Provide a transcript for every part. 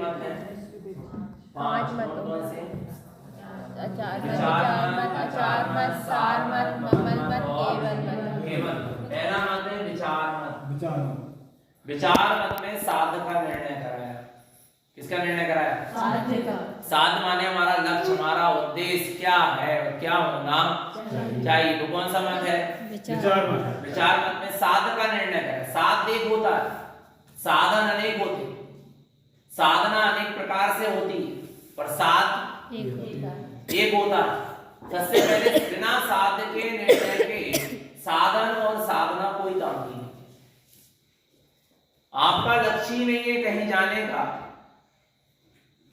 मत है? 5 मतों कौन से? विचार मत, आचार मत, सार मत, ममल मत, केवल मत। केवल पहला मत है विचार मत। विचार मत में साध का निर्णय कराया। किसका निर्णय कराया? साध्य का। साध माने हमारा लक्ष्य, हमारा उद्देश्य क्या है और क्या होना चाहिए। वो कौन सा मत है? विचार मत। विचार मत में साध का निर्णय कराया। साध एक होता है, साधन अनेक होते हैं। साधना अनेक प्रकार से होती है पर साध एक होता है। सबसे पहले बिना साध के निर्णय के साधन और साधना कोई काम नहीं। आपका लक्ष्य ही नहीं है कहीं जाने का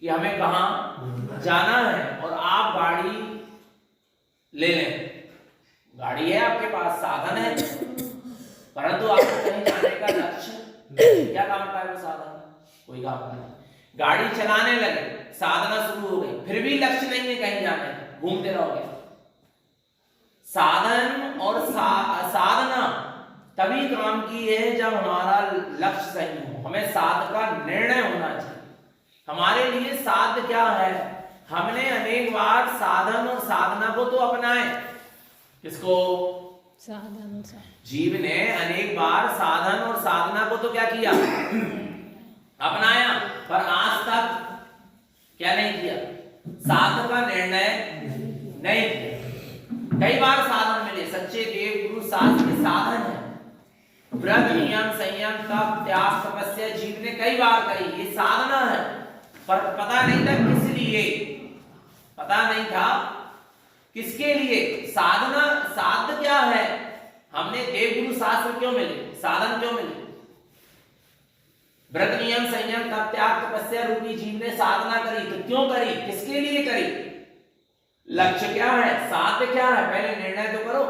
कि हमें कहां जाना है और आप गाड़ी ले लें। गाड़ी है आपके पास, साधन है, परंतु आपको कहीं जाने का लक्ष्य क्या काम का है? वो साधन कोई काम का नहीं। गाड़ी चलाने लगे, साधना शुरू हो गई, फिर भी लक्ष्य नहीं है कहीं जाने का, घूमते रहोगे। साधन और साधना तभी काम की है जब हमारा लक्ष्य सही हो, हमें साध का निर्णय होना चाहिए। हमारे लिए साध क्या है? हमने अनेक बार साधन और साधना को तो अपनाए। किसको? साधन। जीव ने अनेक बार साधन और साधना को तो क्या किया? अपनाया, पर आज तक क्या नहीं किया? साध का निर्णय नहीं किया। कई बार साधन मिले, सच्चे देव गुरु शास्त्र के साधन है। व्रत नियम संयम तप त्याग तपस्या जीव ने कई बार करी, ये साधना है, पर पता नहीं था किस लिए, पता नहीं था किसके लिए। साधना साध क्या है? हमने देव गुरु शास्त्र क्यों मिले, साधन क्यों मिले? व्रत नियम संयम तप त्याग तपस्या रूपी जीव ने साधना करी, तो क्यों करी, किसके लिए करी? लक्ष्य क्या है, साध्य क्या है, पहले निर्णय तो करो।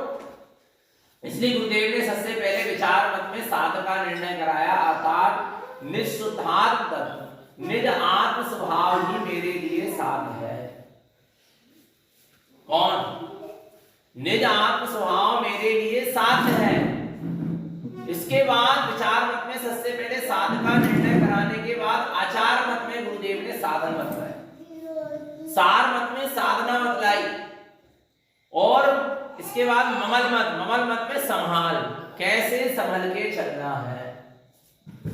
इसलिए गुरुदेव ने सबसे पहले विचार मत में साध का निर्णय कराया, अर्थात निःशुद्धात्म तत्व निज आत्म स्वभाव ही मेरे लिए साध है। कौन? निज आत्म स्वभाव मेरे लिए साध है। इसके बाद विचार मत में सबसे पहले साध का निर्णय कराने के बाद आचार मत में गुरुदेव ने साधन बतलाया, सार मत में साधना बतलाई, और इसके बाद ममल मत में संभाल, कैसे संभल के चलना है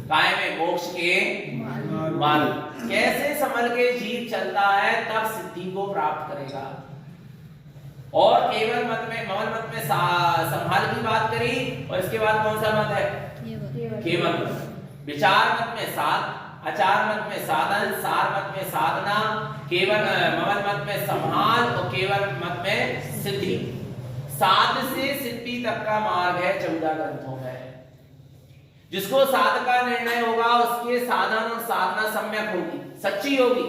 काय में मोक्ष के मार्ग, कैसे संभल के जीव चलता है तब सिद्धि को प्राप्त करेगा। और केवल मत में, ममल मत में संभाल की बात करी, और इसके बाद कौन सा मत है? केवल मत। विचार मत में साध, आचार मत में साधन, सार मत में साधना, केवल ममल मत में संभाल और केवल मत में सिद्धि। साध से सिद्धि तक का मार्ग है 14 ग्रंथों में। जिसको साध का निर्णय होगा उसके साधन और साधना सम्यक होगी, सच्ची होगी,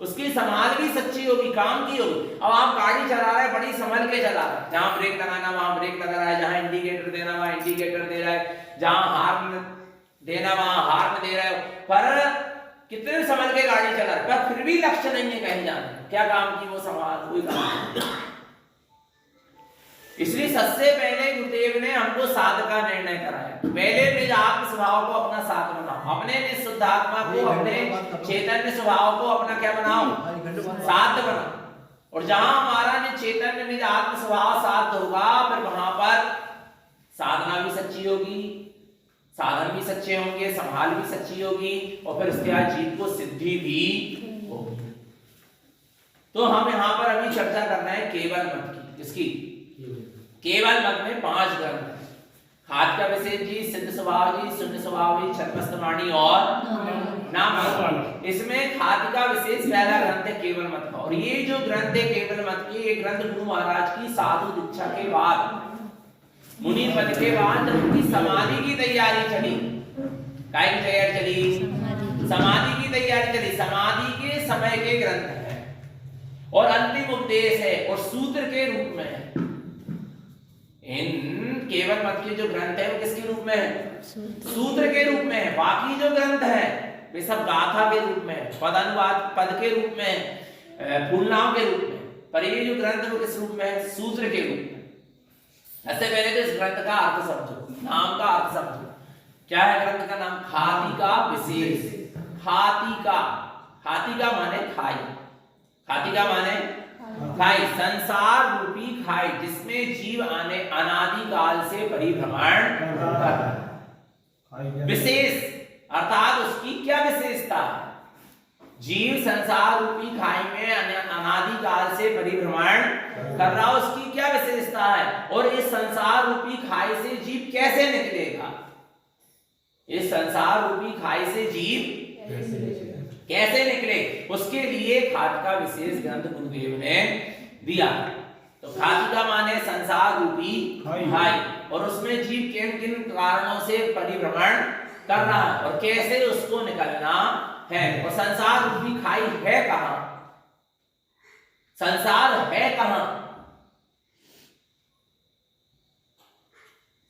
उसकी संभाल भी सच्ची होगी, काम की होगी। अब आप गाड़ी चला रहे हैं, बड़ी संभल के चला रहे हैं, जहां ब्रेक लगाना वहां ब्रेक लगा रहा है, जहां इंडिकेटर देना वहां इंडिकेटर दे रहा है, जहां हार्न देना वहां हार्न दे रहा है, पर कितने संभल के गाड़ी चला रहा है, पर फिर भी लक्ष्य नहीं है कहीं जाना। क्या काम की वो संभाल, कोई काम। इसलिए सबसे पहले गुरुदेव ने हमको साध का निर्णय कराया। पहले निज आत्म स्वभाव को अपना साध बनाओ, अपने निज शुद्धात्मा को, अपने चैतन्य स्वभाव को अपना क्या बनाओ? साध बनाओ। और जहां हमारा निज चैतन्य निज आत्म स्वभाव साध होगा, फिर वहां पर साधना भी सच्ची होगी, साधन भी सच्चे होंगे, संभाल भी सच्ची होगी, और फिर उसके बाद जीव को सिद्धि भी होगी। तो हम यहाँ पर अभी चर्चा कर रहे हैं केवल मत की। इसकी केवल मत में 5 ग्रंथ हैं। खाद का विशेष जी, सिद्ध स्वभाव जी, शून्य स्वभाव जी, छत्रपस्तवाणी और नाम। इसमें खाद का विशेष पहला ग्रंथ है केवल मत का। और ये जो ग्रंथ है केवल मत की, ये ग्रंथ गुरु महाराज की साधु दीक्षा के बाद, मुनि पद के बाद जब उनकी समाधि की तैयारी चली, काय की तैयारी चली? समाधि की तैयारी चली, समाधि के समय के ग्रंथ है और अंतिम उपदेश है और सूत्र के रूप में है। इन केवल मत के जो ग्रंथ है वो किसके रूप में है? सूत्र के रूप में है। बाकी जो ग्रंथ है वे सब गाथा के रूप में है, पद अनुवाद पद के रूप में, फूलनाम के रूप में, पर ये जो ग्रंथ है वो किस रूप में है? सूत्र के रूप में। ऐसे पहले तो इस ग्रंथ का अर्थ समझो, नाम का अर्थ समझो। क्या है ग्रंथ का नाम? खादी का विशेष। खादी का खाती का माने खाई, खाती का माने खाई, संसार रूपी खाई जिसमें जीव आने अनादि काल से परिभ्रमण कर रहा है। विशेष अर्थात उसकी क्या विशेषता है? जीव संसार रूपी खाई में अनादि काल से परिभ्रमण कर रहा, उसकी क्या विशेषता है? और इस संसार रूपी खाई से जीव कैसे निकलेगा? इस संसार रूपी खाई से जीव कैसे निकले, उसके लिए खाद का विशेष ग्रंथ गुरुदेव ने दिया। तो खाद का माने संसार रूपी खाई, और उसमें जीव किन किन कारणों से परिभ्रमण कर रहा है और कैसे उसको निकलना है। और संसार रूपी खाई है कहां? संसार है कहां?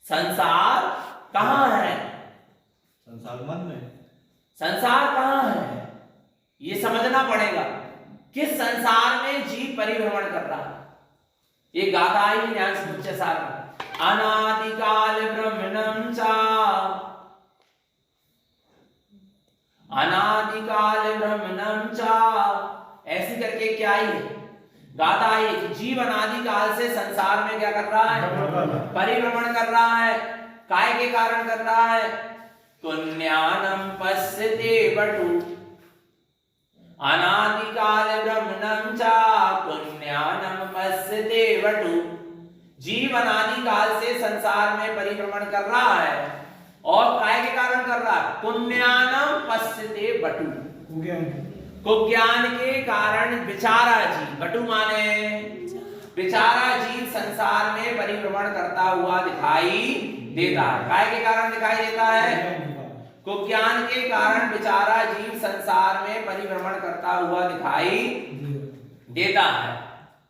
संसार कहां है? संसार मन में। संसार कहां है ये समझना पड़ेगा। किस संसार में जीव परिभ्रमण कर रहा है? ये गाथा ही ध्यान से मुझे सारा अनादिकाल ब्रह्मणं चा, अनादिकाल ब्रह्मणं चा, ऐसी करके क्या ही है गाथा है कि जीव अनादिकाल से संसार में क्या कर रहा है? परिभ्रमण कर रहा है। काय के कारण कर रहा है? पुण्यानम पश्यते वटु, अनादिकाल ब्रह्मणं चा पुण्यानम पश्यते वटु। जीव अनादिकाल से संसार में परिभ्रमण कर रहा है और काय के कारण कर रहा है? पुण्यानम पश्यते वटु, कुज्ञान के कारण विचारा जीव, वटु माने विचारा जीव संसार में परिभ्रमण करता हुआ दिखाई देता है। काय के कारण दिखाई देता है? कुज्ञान के कारण विचारा जीव संसार में परिभ्रमण करता हुआ दिखाई देता है।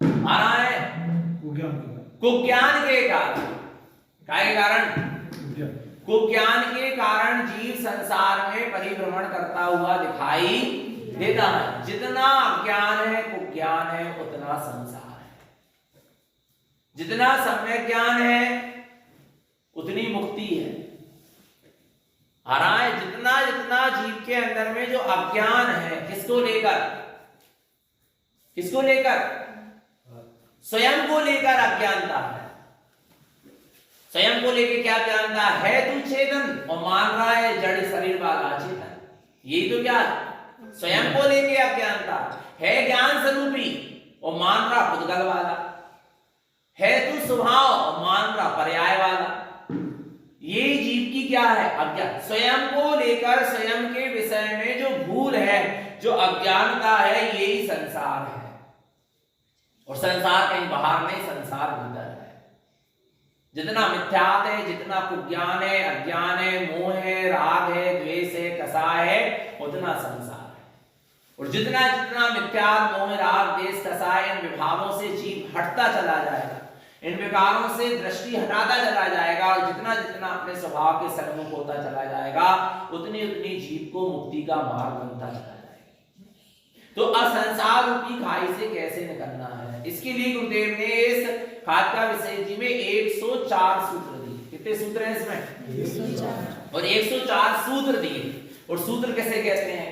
आ रहा है? कुज्ञान के कारण। काय के कारण? कुज्ञान के कारण जीव संसार में परिभ्रमण करता हुआ दिखाई देता है। जितना अज्ञान है कुज्ञान है उतना संसार है, जितना सम्यक ज्ञान है उतनी मुक्ति है। आ रहा है? जितना जितना जीव के अंदर में जो अज्ञान है, किसको लेकर? किसको लेकर? स्वयं को लेकर अज्ञानता है। स्वयं को लेकर क्या जानता है? तू चेतन और मान रहा है जड़ शरीर वाला चेतन। यही तो क्या है? स्वयं को लेके अज्ञानता है। ज्ञान स्वरूपी और मान रहा पुद्गल वाला है। तू स्वभाव और मान रहा पर्याय वाला। ये जीव की क्या है? अज्ञान। स्वयं को लेकर स्वयं के विषय में जो भूल है, जो अज्ञानता है, यही संसार है। और संसार कहीं बाहर नहीं, संसार भीतर है। जितना मिथ्यात है, जितना कुज्ञान है, अज्ञान है, मोह है, राग है, द्वेष है, कसाय है, उतना संसार है। और जितना जितना मिथ्यात, मोह, राग, द्वेष, कसाय, इन विभावों से जीव हटता चला जाएगा, इन विकारों से दृष्टि हटाता चला जाएगा, और जितना जितना अपने स्वभाव के सन्मुख होता चला जाएगा, उतनी उतनी जीव को मुक्ति का मार्ग बनता चला जाएगा। तो असंसार रूपी खाई से कैसे निकलना है, इसके लिए गुरुदेव ने इस खाद का विषय जी में 104 सूत्र दिए। कितने सूत्र हैं इसमें? 104। और 104 सूत्र दिए। और सूत्र कैसे कहते हैं?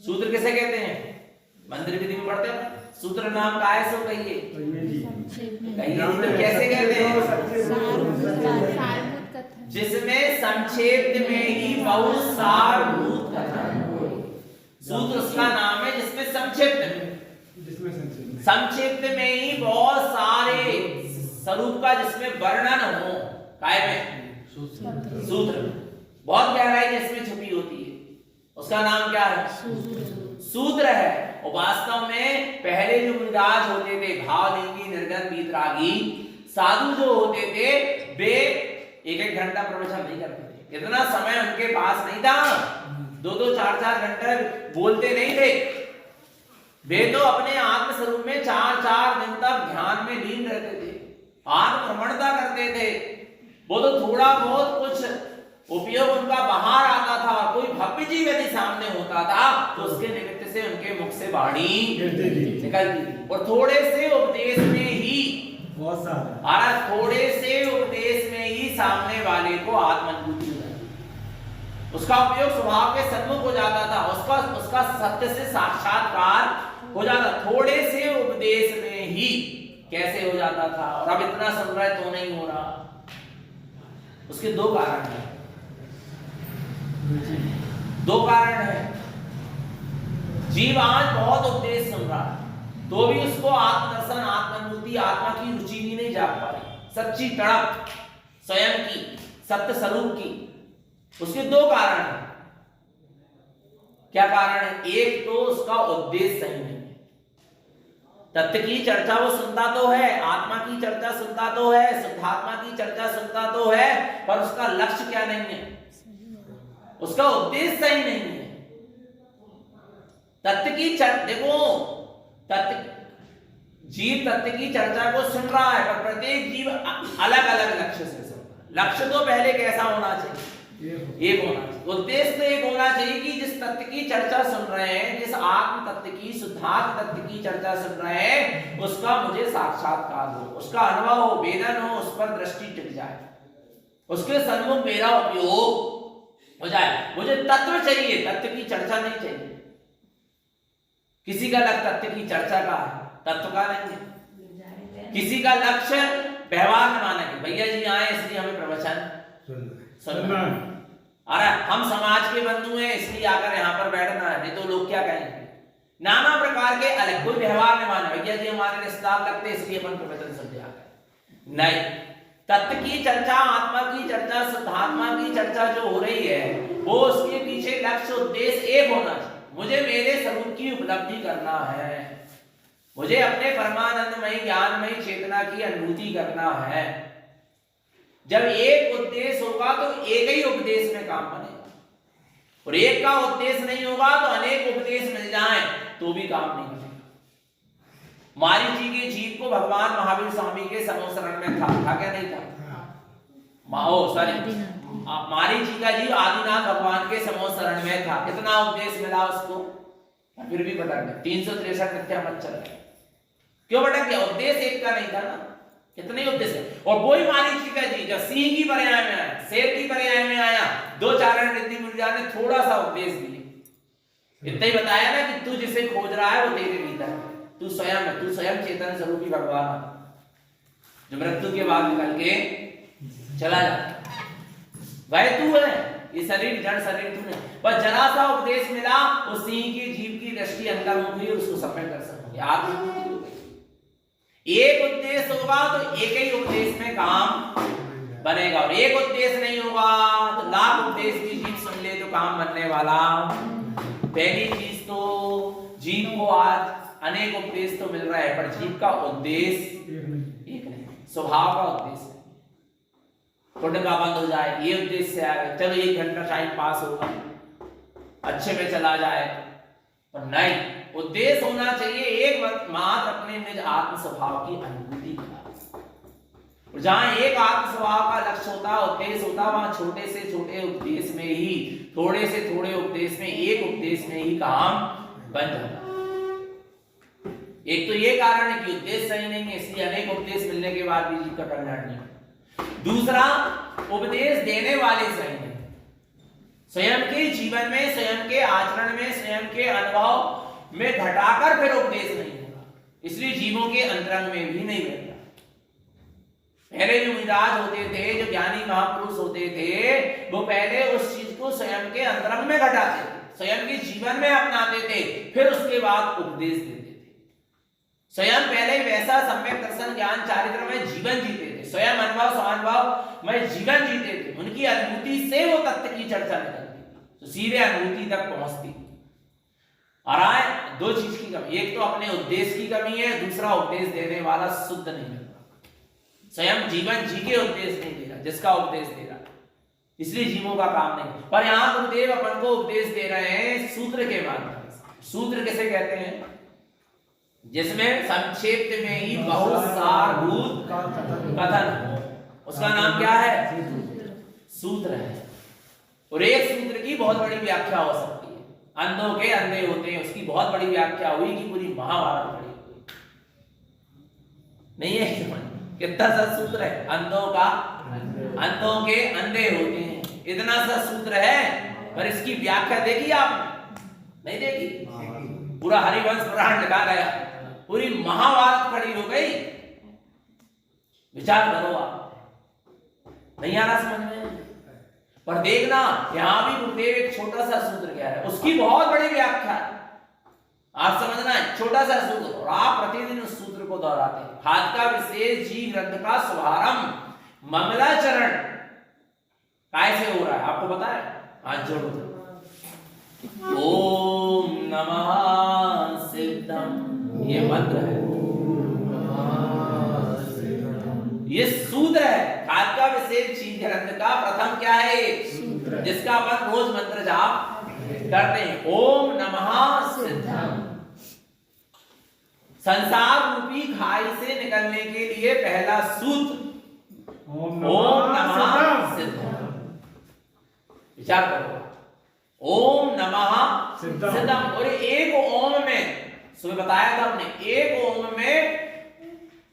सूत्र कैसे कहते हैं? मंदिर विधि में पढ़ते हैं। सूत्र नाम का है, सो कहिए कैसे कहते हैं? जिसमें संक्षेप में ही बहुत सारभूत कथन। सूत्र उसका नाम है जिसमें संक्षिप्त में ही बहुत सारे स्वरूप का जिसमें वर्णन हो, काय में सूत्र बहुत गहराई जिसमें छुपी होती है, उसका नाम क्या है? सूत्र है। और वास्तव में पहले जो मुनिराज होते थे, भावलिंगी, निर्गन, वीतरागी साधु जो होते थे, वे 1-1 घंटा प्रवचन नहीं करते थे। इतना समय उनके पास नहीं था, 2-2, 4-4 घंटे बोलते नहीं थे। वे तो अपने आत्म स्वरूप में 4-4 दिन तक ध्यान में लीन रहते थे, आत्म भ्रमणता करते थे। वो तो थोड़ा बहुत कुछ उपयोग उनका बाहर आता था। कोई भव्य जीव यदि सामने होता था तो उसके निमित्त से उनके मुख से वाणी निकलती थी। और थोड़े से उपदेश में ही बहुत सारा, थोड़े से उपदेश में ही सामने वाले को आत्मानुभूति हो जाती, उसका उपयोग स्वभाव के सन्मुख हो जाता था। उसका सत्य से साक्षात्कार हो जाता। थोड़े से उपदेश में ही कैसे हो जाता था, और अब इतना सुन रहा है तो नहीं हो रहा। उसके दो कारण हैं, दो कारण है। जीव आज बहुत उपदेश सुन रहा है तो भी उसको आत्मदर्शन, आत्मानुभूति, आत्मा की रुचि भी नहीं जाग पा रही, सच्ची तड़प स्वयं की, सत्य स्वरूप की। उसके दो कारण हैं। क्या कारण है? एक तो उसका उद्देश्य सही नहीं है। तत्व की चर्चा वो सुनता तो है, आत्मा की चर्चा सुनता तो है, शुद्धात्मा की चर्चा सुनता तो है, पर उसका लक्ष्य क्या नहीं है, उसका उद्देश्य सही नहीं है। तत्व की चर्चा, देखो जीव तत्व की चर्चा को सुन रहा है, पर प्रत्येक जीव अलग अलग लक्ष्य से सुन रहा है। लक्ष्य तो पहले कैसा होना चाहिए? एक होना चाहिए। उद्देश्य तो एक होना चाहिए कि जिस तत्व की चर्चा सुन रहे हैं, जिस आत्म तत्व की, शुद्धात्म तत्व की चर्चा सुन रहे हैं, उसका मुझे साक्षात्कार हो, उसका अनुभव हो, वेदन हो, उस पर दृष्टि टिक जाए, उसके सन्मुख मेरा उपयोग हो जाए। मुझे तत्व चाहिए, तत्व की चर्चा नहीं चाहिए। किसी का लक्ष्य तत्व की चर्चा का है, तत्व का नहीं है। किसी का लक्ष्य व्यवहार में माना कि भैया जी आए इसलिए हमें प्रवचन सुनना, अरे हम समाज के बंधु हैं इसलिए आकर यहाँ पर बैठना है, नहीं तो लोग क्या कहेंगे। नाना प्रकार के अलग, कोई व्यवहार में माना भैया जी हमारे रिश्तेदार लगते इसलिए अपन प्रवचन सुनते आकर नहीं। तत्व की चर्चा, आत्मा की चर्चा, शुद्धात्मा की चर्चा जो हो रही है, वो उसके पीछे लक्ष्य उद्देश्य एक होना चाहिए। मुझे मेरे स्वरूप की उपलब्धि करना है, मुझे अपने परमानंदमयी ज्ञानमयी चेतना की अनुभूति करना है। जब एक उद्देश्य होगा तो एक ही उपदेश में काम बनेगा, और एक का उद्देश्य नहीं होगा तो अनेक उपदेश मिल जाएं तो भी काम नहीं बनेगा। मारीची के जीव को भगवान महावीर स्वामी के समोसरण में था क्या नहीं था? मारीची का जीव आदिनाथ भगवान के समोसरण में था। कितना उपदेश मिला उसको, फिर भी भटक गया। 363 मिथ्या मत चल रहा, क्यों भटक गया? उद्देश्य एक का नहीं था ना, कितने उद्देश्य। और वही मारीची का जीव जब सिंह की पर्याय में आया, शेर की पर्याय में आया, दो चारण रिद्धि मुरझा ने थोड़ा सा उपदेश दिए, इतना ही बताया ना कि तू जिसे खोज रहा है वो तेरे भीतर है, तू स्वयं है, तू स्वयं चेतन स्वरूपी भगवान है, जो मृत्यु के बाद निकल के चला जाता वह तू है। ये शरीर जड़ शरीर तू नहीं। बस जरा सा उपदेश मिला, उस सिंह की जीव की दृष्टि अंतर्मुख हुई, उसको सफल कर सकते। एक उद्देश्य होगा तो एक ही उपदेश में काम बनेगा, और एक उद्देश्य नहीं होगा तो लाख उपदेश भी जीव सुन ले तो काम बनने वाला। पहली चीज तो जीव को आज अनेक उपदेश तो मिल रहा है, पर जीव का उद्देश्य एक नहीं, स्वभाव का उद्देश्य पुण्य का बंद हो जाए, ये उद्देश्य से आगे चलो 1 घंटा टाइम पास होगा, अच्छे में चला जाए, पर नहीं, उद्देश्य होना चाहिए एक मात्र अपने निज आत्म स्वभाव की अनुभूति का। जहां एक आत्म स्वभाव का लक्ष्य होता, उद्देश्य होता, वहां छोटे से छोटे उपदेश में ही, थोड़े से थोड़े उपदेश में, एक उपदेश में ही काम बन जाता। एक तो ये कारण है कि उद्देश्य सही नहीं है, इसलिए अनेक उपदेश मिलने के बाद भी जीव का कल्याण नहीं। दूसरा, उपदेश देने वाले सही नहीं, स्वयं के जीवन में, स्वयं के आचरण में, स्वयं के अनुभव में घटाकर फिर उपदेश नहीं होगा, इसलिए जीवों के अंतरंग में भी नहीं रहता। पहले जो मिजाज होते थे, जो ज्ञानी महापुरुष होते थे, वो पहले उस चीज को स्वयं के अंतरंग में घटाते थे, स्वयं के जीवन में अपनाते थे, फिर उसके बाद उपदेश देते थे। स्वयं पहले वैसा सम्यक दर्शन ज्ञान चारित्र में जीवन जीते थे, स्वयं अनुभव स्वानुभव में जीवन जीते थे, उनकी अनुभूति से वो तत्व की चर्चा निकलती थी, तो सीधे अनुभूति तक पहुंचती। और आए दो चीज की कमी, एक तो अपने उद्देश्य की कमी है, दूसरा उपदेश देने वाला शुद्ध नहीं है, स्वयं जीवन जी के उपदेश नहीं दे रहा, जिसका उपदेश दे रहा, इसलिए जीवों का काम नहीं। पर यहां गुरुदेव अपन को उपदेश दे रहे हैं सूत्र के माध्यम से। सूत्र किसे कहते हैं? जिसमें संक्षेप में ही बहुत सारभूत कथन, उसका नाम क्या है? सूत्र है। और एक सूत्र की बहुत बड़ी व्याख्या हो सकती है, अंधों के अंधे होते हैं, उसकी बहुत बड़ी व्याख्या हुई कि पूरी महाभारत पढ़ी हुई नहीं है। कितना सा सूत्र है, अंधों का, अंधों के अंधे होते हैं, इतना सा सूत्र है, पर इसकी व्याख्या देखी आपने? नहीं देगी? हाँ। पूरा हरिवंश पुराण लिखा गया, पूरी महाभारत खड़ी हो गई। विचार करो आप, नहीं आ रहा समझ में? पर देखना यहां भी गुरुदेव एक छोटा सा सूत्र कह रहे हैं, उसकी बहुत बड़ी व्याख्या है। आप समझना है, छोटा सा सूत्र, और आप प्रतिदिन उस सूत्र को दोहराते हैं। हाथ का विशेष जी ग्रंथ का शुभारंभ मंगलाचरण कैसे हो रहा है आपको पता है? हाथ जोड़ो तो। ओम नमः सिद्धम, ये मंत्र है, ये सूत्र है। हाथ का विशेष जी ग्रंथ का प्रथम क्या है? जिसका अपन रोज मंत्र जाप करते हैं, ओम नमः सिद्धम। संसार रूपी खाई से निकलने के लिए पहला सूत्र ओम नमः सिद्धम। विचार करो, ओम नमः सिद्धम। और एक ओम में, सुबह बताया था हमने, एक ओम में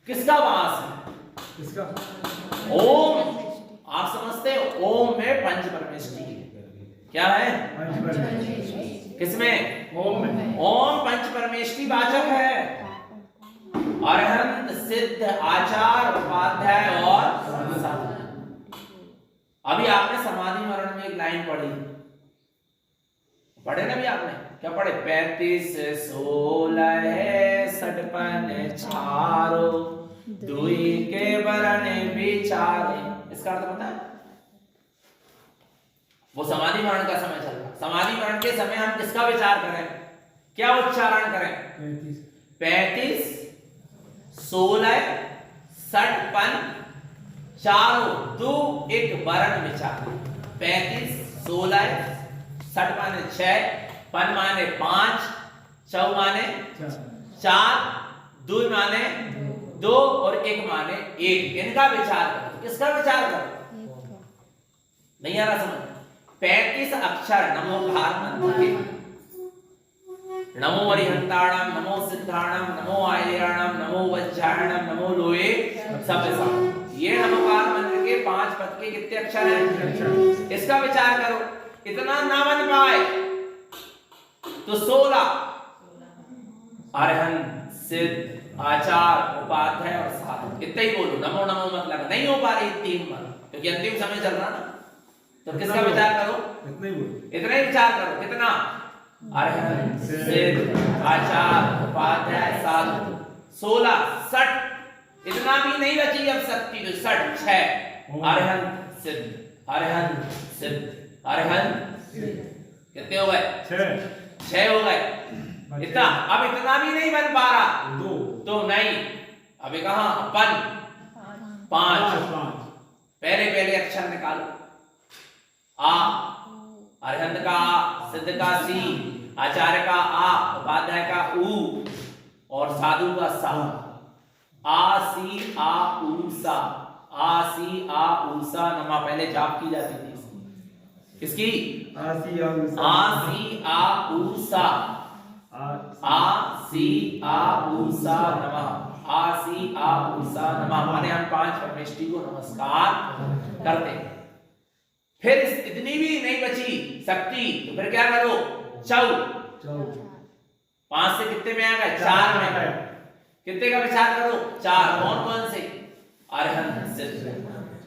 किसका वास है? किसका? ओम, आप समझते हो, ओम में पंच परमेष्टि है। क्या है? किसमें? ओम में। ओम पंच परमेष्टि वाचक है। अरहंत, सिद्ध, आचार, उपाध्याय और साधक। अभी आपने समाधि मरण में एक लाइन पढ़ी, पढ़े ना भी आपने? क्या पढ़े? 35 16 सटपन छारो दुई के वरण विचारे। इसका अर्थ पता है? वो समाधि मरण का समय चल रहा। समाधि मरण के समय हम किसका विचार करें? क्या उच्चारण करें? 35 16 सटपन चारों दो एक वरण विचार। 35 16 सट माने 6, पन माने 5, चौ माने 4, दो माने 2 और एक माने 1। इनका विचार करो। किसका विचार करो? नहीं आ रहा समझ? 35 अक्षर नमोकार मंत्र के, नमो अरिहंताणम, नमो सिद्धाणम, नमो आयराणम, नमो वज्रायणम, नमो लोहे सब। ये नमोकार मंत्र के 5 पद के कितने अक्षर हैं? इसका विचार करो। इतना ना बन पाए तो 16 अरहंत, सिद्ध, आचार, उपाध्याय और साधक, इतना ही बोलो। नमो नमो मत लगा, नहीं हो पा रही 3 मन, क्योंकि अंतिम समय चल रहा ना। तो किसका विचार करो? इतना ही विचार करो। कितना? अरहंत, सिद्ध, आचार, उपाध्याय, साधक। 16 60, इतना भी नहीं बची अब शक्ति, तो 60 6 अरहंत सिद्ध, अरहंत सिद्ध, अरहंत। कितने हो गए? 6 हो गए। इतना, अब इतना भी नहीं बन पा रहा तो नहीं, अभी कहां? अपन 5। पहले अक्षर निकालो। आ, अरहंत का आ, सिद्ध का सी, आचार्य का आ, उपाध्याय का ऊ और साधु का सा। आ सी आ ऊ सा, आ सी आ ऊ सा नमा पहले जाप की जाती थी। किसकी? आ सी आ ऊ सा, आ सी आ ऊ सा नमः, आ सी आ ऊ सा नमः। माने हम 5 परमेष्टि को नमस्कार करते हैं। फिर इतनी भी नहीं बची शक्ति, तो फिर क्या करो? चौ 5 से कितने में आ गए? 4 में। कितने का विचार करो? 4। कौन से? अरहंत सिद्ध।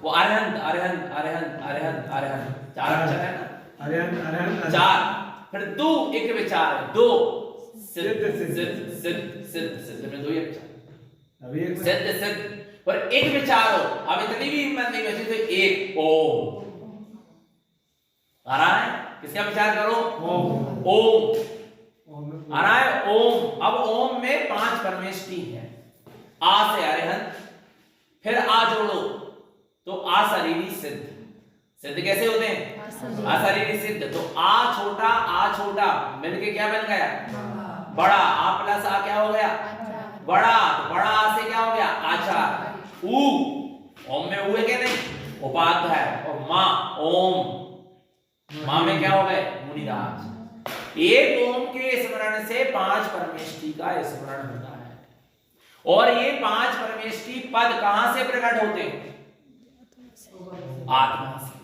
वो अरहंत अरहंत अरहंत अरहंत अरहंत 4 अक्षर है ना? अरहंत 4। फिर 2 एक विचार है, 2 सिद्ध सिद्ध सिद्ध सिद्ध सिद्ध में 2 ही अक्षर, सिद्ध सिद्ध। और एक विचार हो। अब इतनी भी हिम्मत नहीं बची तो 1 ओम आ रहा है। किसका विचार करो? ओम आ रहा है। ओम। अब ओम में 5 परमेष्टि है। आ से अरहंत, फिर आ जोड़ो तो आ शरीरी सिद्ध। सिद्ध कैसे होते हैं? आ शरीरी सिद्ध। तो आ छोटा मिलके क्या बन गया? बड़ा। आ प्लस आ क्या हो गया? बड़ा। तो बड़ा आ से क्या हो गया? आचार। ऊ, ओम में ऊ है क्या? नहीं। उपाध्याय। और मां ओम, मां में क्या हो गए? मुनिराज। एक ओम के स्मरण से 5 परमेष्टि का स्मरण होता है। और ये 5 परमेष्टि पद कहां से प्रकट होते हैं? आत्मा से।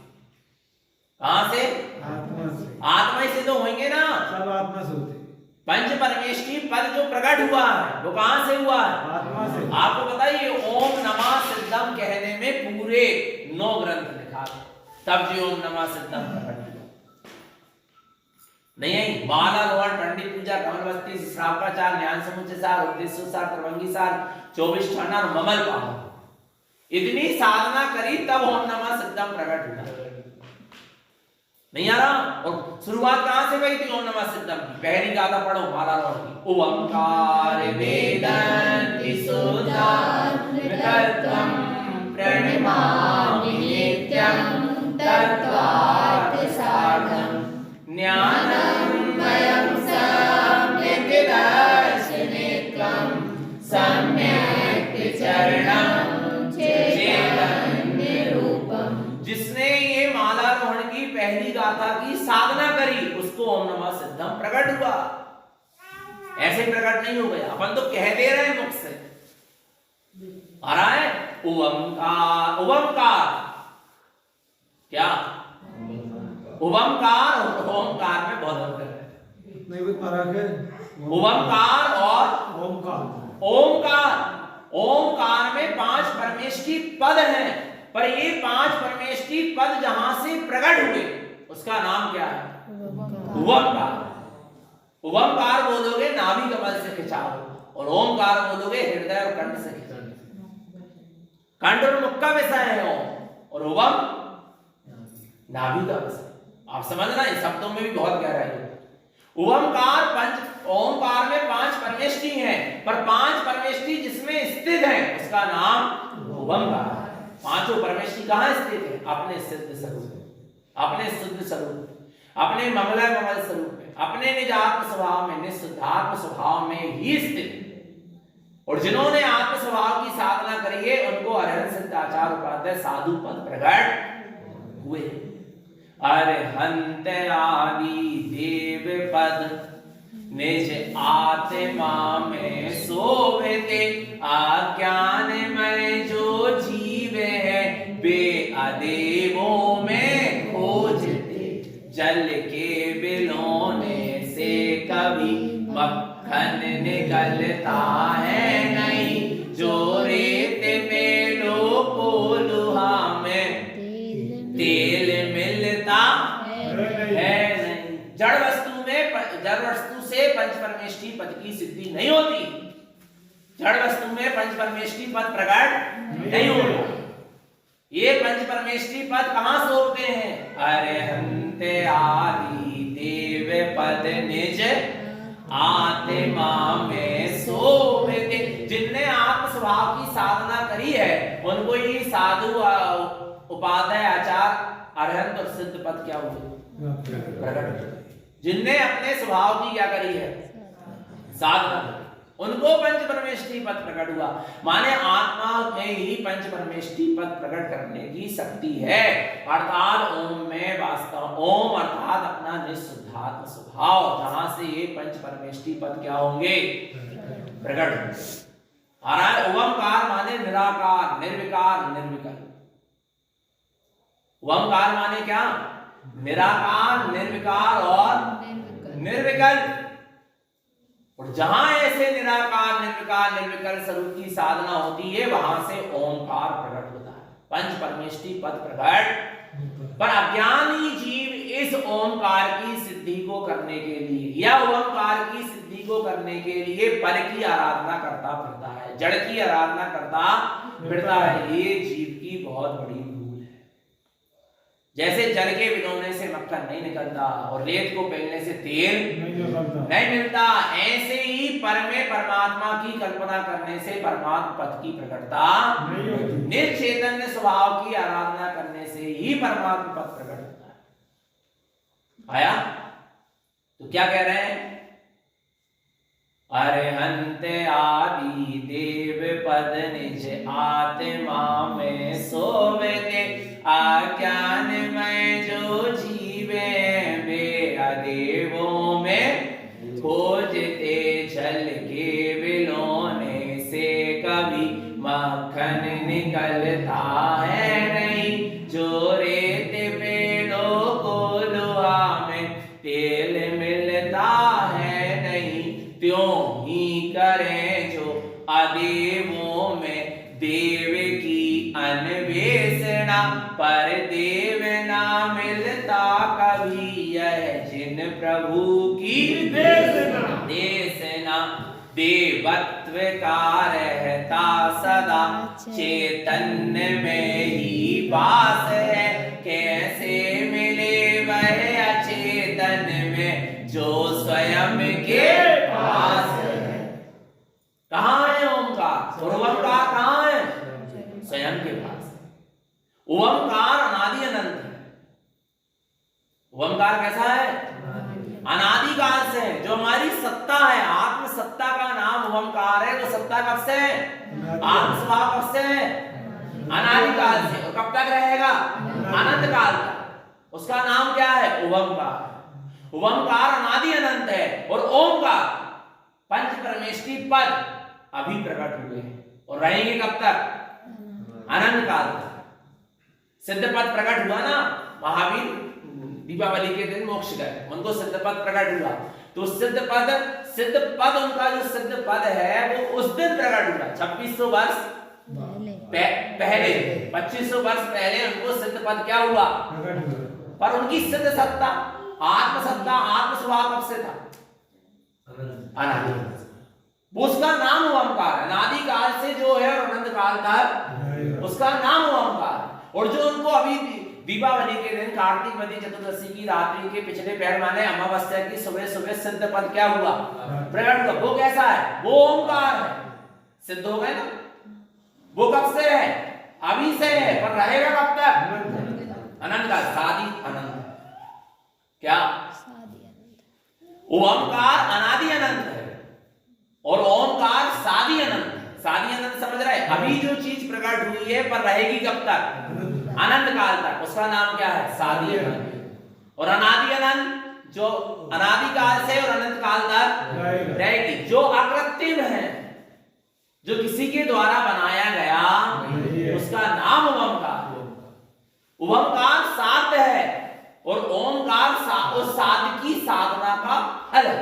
कहां से? आत्मा से। आत्मा से तो होंगे ना, सब आत्मा से होते हैं। पंच परमेष्ठी पद जो प्रकट हुआ है वो कहां से हुआ है? आत्मा से। आपको पता है ये ओम नमः सिद्धम कहने में पूरे 9 ग्रंथ लिखा है, तब जो ओम नमः सिद्धम प्रकट हुआ। नहीं है माला रोहन पंडित पूजा कमलवस्ती श्रापाचार ज्ञान समुच्चय सार उद्देश्य सार प्रभंगी सार 24 ठना और ममल पावन, इतनी साधना करी तब ओम नमः सिद्धम प्रकट हुआ। नहीं आ रहा? और शुरुआत कहां से हुई थी ओम नमः सिद्धम की? पहली गाथा पढ़ो माला रोहन की, ओंकार वेदन्ति सुधात्मकत्वं प्रणमामि नित्यं तत्त्वार्थ साधनं ज्ञानमयं सम्यक् दर्शनेत्वं सम्यक् चरणं चैतन्य रूपम्। जिसने ये माला रोहण की पहली गाथा की साधना करी उसको ओम नमः सिद्धम प्रकट हुआ। ऐसे प्रकट नहीं हो गया, अपन तो कह दे रहे हैं मुख से, आ रहा है ओमकार। ओमकार क्या? ओमकार और ओमकार में बहुत अंतर है। नहीं कोई फर्क है? ओमकार और ओमकार। ओमकार, ओमकार में 5 परमेष्ठी पद हैं, पर ये 5 परमेष्ठी पद जहां से प्रकट हुए उसका नाम क्या है? ओमकार। ओमकार बोलोगे नाभि कमल से खिंचाओ, और ओमकार बोलोगे हृदय और कंठ से खिंचाओ। कंठ और मुख का विषय है ओम, और ओम नाभि का विषय। आप समझना, इन शब्दों में भी बहुत गहराई है। ओमकार पंच, ओमकार में 5 परमेष्ठी हैं, पर 5 परमेष्ठी जिसमें स्थित है उसका नाम ओमकार है। 5 परमेष्ठी कहां स्थित है? अपने सिद्ध स्वरूप में, अपने शुद्ध स्वरूप में, अपने मंगलमय ममल स्वरूप में, अपने निजात्म स्वभाव में, निस्सुद्धात्म स्वभाव में ही स्थित है। और जिन्होंने आत्म स्वभाव की साधना करी है उनको अरहंत सिद्ध आचार्य उपाध्याय साधु पद प्रकट हुए। अरहंत आदि देव पद निज आत्मा में शोभिते, अज्ञान में जो जीव है बे अदेवों में खोजते, जल के बिलोने से कभी मक्खन निकलता है नहीं, जो रेत में लो को लोहा में तेल मिलता है नहीं। जड़ वस्तु से पंच परमेष्ठी पद की सिद्धि नहीं होती। जड़ वस्तु में पंच परमेष्ठी पद प्रकट नहीं होता। ये पंच परमेष्ठी पद कहां शोभते हैं? अरहंत आदि देव पद निज आत्मा में शोभते। जिनने आत्म स्वभाव की साधना करी है उनको ये साधु उपाध्याय आचार अरहंत और सिद्ध पद क्या हुए? प्रकट। जिनने अपने स्वभाव की क्या करी है? साधना, उनको पंच परमेष्ठी पद प्रकट हुआ। माने आत्मा में ही पंच परमेष्ठी पद प्रकट करने की शक्ति है। अर्थात ओम में वास्तव, ओम अर्थात अपना निस्सुद्धात्म स्वभाव, जहां से ये पंच परमेष्ठी पद क्या होंगे? प्रकट। आ रहा है ओमकार माने निराकार, निर्विकार, निर्विकल्प। ओमकार माने क्या? निराकार, निर्विकार और निर्विकल्प। और जहां ऐसे निराकार, निर्विकार, निर्विकल्प स्वरूप की साधना होती है वहां से ओमकार प्रकट होता है, पंच परमेष्ठी पद प्रकट। पर अज्ञानी जीव इस ओमकार की सिद्धि को करने के लिए या ओमकार की सिद्धि को करने के लिए पर की आराधना करता फिरता है, जड़ की आराधना करता फिरता है। ये जीव की बहुत बड़ी भूल है। जैसे जल के भिगोने से मक्खन नहीं निकलता और रेत को पेलने से तेल नहीं मिलता, ऐसे ही पर में परमात्मा की कल्पना करने से परमात्मा पद की प्रकटता नहीं होती। निर्चैतन्य स्वभाव की आराधना करने से ही परमात्मा पद प्रकट होता है। आया? तो क्या कह रहे हैं? अरहंत आदि देव पद निज आत्मा में शोभते, अज्ञान में जो जीवे वे अदेवों में खोजते, जल के बिलोने से कभी मक्खन निकलता है नहीं, जो रेत पे लो को लोहा में त्यों ही करें जो अदेवों में देव की अन्वेषणा, पर देव ना मिलता कभी यह जिन प्रभु की देशना। देवत्व का रहता सदा चैतन्य में ही वास है, कैसे मिले वह अचेतन में जो स्वयं के पास है। कहाँ है ओंकार? और ओंकार कहाँ है? स्वयं के पास है। ओंकार अनादि अनंत है। ओंकार कैसा है? अनादिकाल से है। जो हमारी सत्ता है, आत्म सत्ता का नाम ओंकार है। वो सत्ता कब से है? आत्म स्वभाव कब से है? अनादिकाल से। और कब तक रहेगा? अनंत काल तक। उसका नाम क्या है? ओंकार। ओंकार अनादि अनंत है। और ओंकार पंच परमेष्टि पद अभी प्रकट हुए हैं और रहेंगे कब तक? अनंत काल तक। सिद्ध पद प्रकट हुआ ना, महावीर दीपावली के दिन मोक्ष गए, उनको सिद्ध पद प्रकट हुआ। तो सिद्ध पद उनका जो सिद्ध पद है वो उस दिन प्रकट हुआ। 2600 वर्ष पहले 2500 वर्ष पहले उनको सिद्ध पद क्या हुआ? पर उनकी सिद्ध सत्ता, आत्म सत्ता, आत्म स्वभाव कब से था? अनादि। उसका नाम ओंकार। अनादि काल से जो है और अनंत काल तक उसका नाम ओंकार। और जो उनको अभी दीपावली के दिन कार्तिक मध्य चतुर्दशी की रात्रि के पिछले पहर माने अमावस्या की सुबह सुबह सिद्ध पद क्या हुआ? प्रकट हुआ। वो कैसा है? वो ओंकार है। सिद्ध हो गए ना। वो कब से है? अभी से है। पर रहेगा कब तक? अनंत काल। सादी अनंत। क्या? ओंकार अनादि अनंत है और ओंकार सादी अनंत है। सादी अनंत समझ रहे? अभी जो चीज प्रकट हुई है पर रहेगी कब तक? अनंत काल तक। उसका नाम क्या है? सादी अनंत। और अनादि अनंत जो अनादि काल से और अनंत काल तक रहेगी। जो अकृत्रिम है, जो किसी के द्वारा बनाया गया, उसका नाम ओंकार। ओंकार साध्य है और ओंकार उस साध्य की साधना का फल है।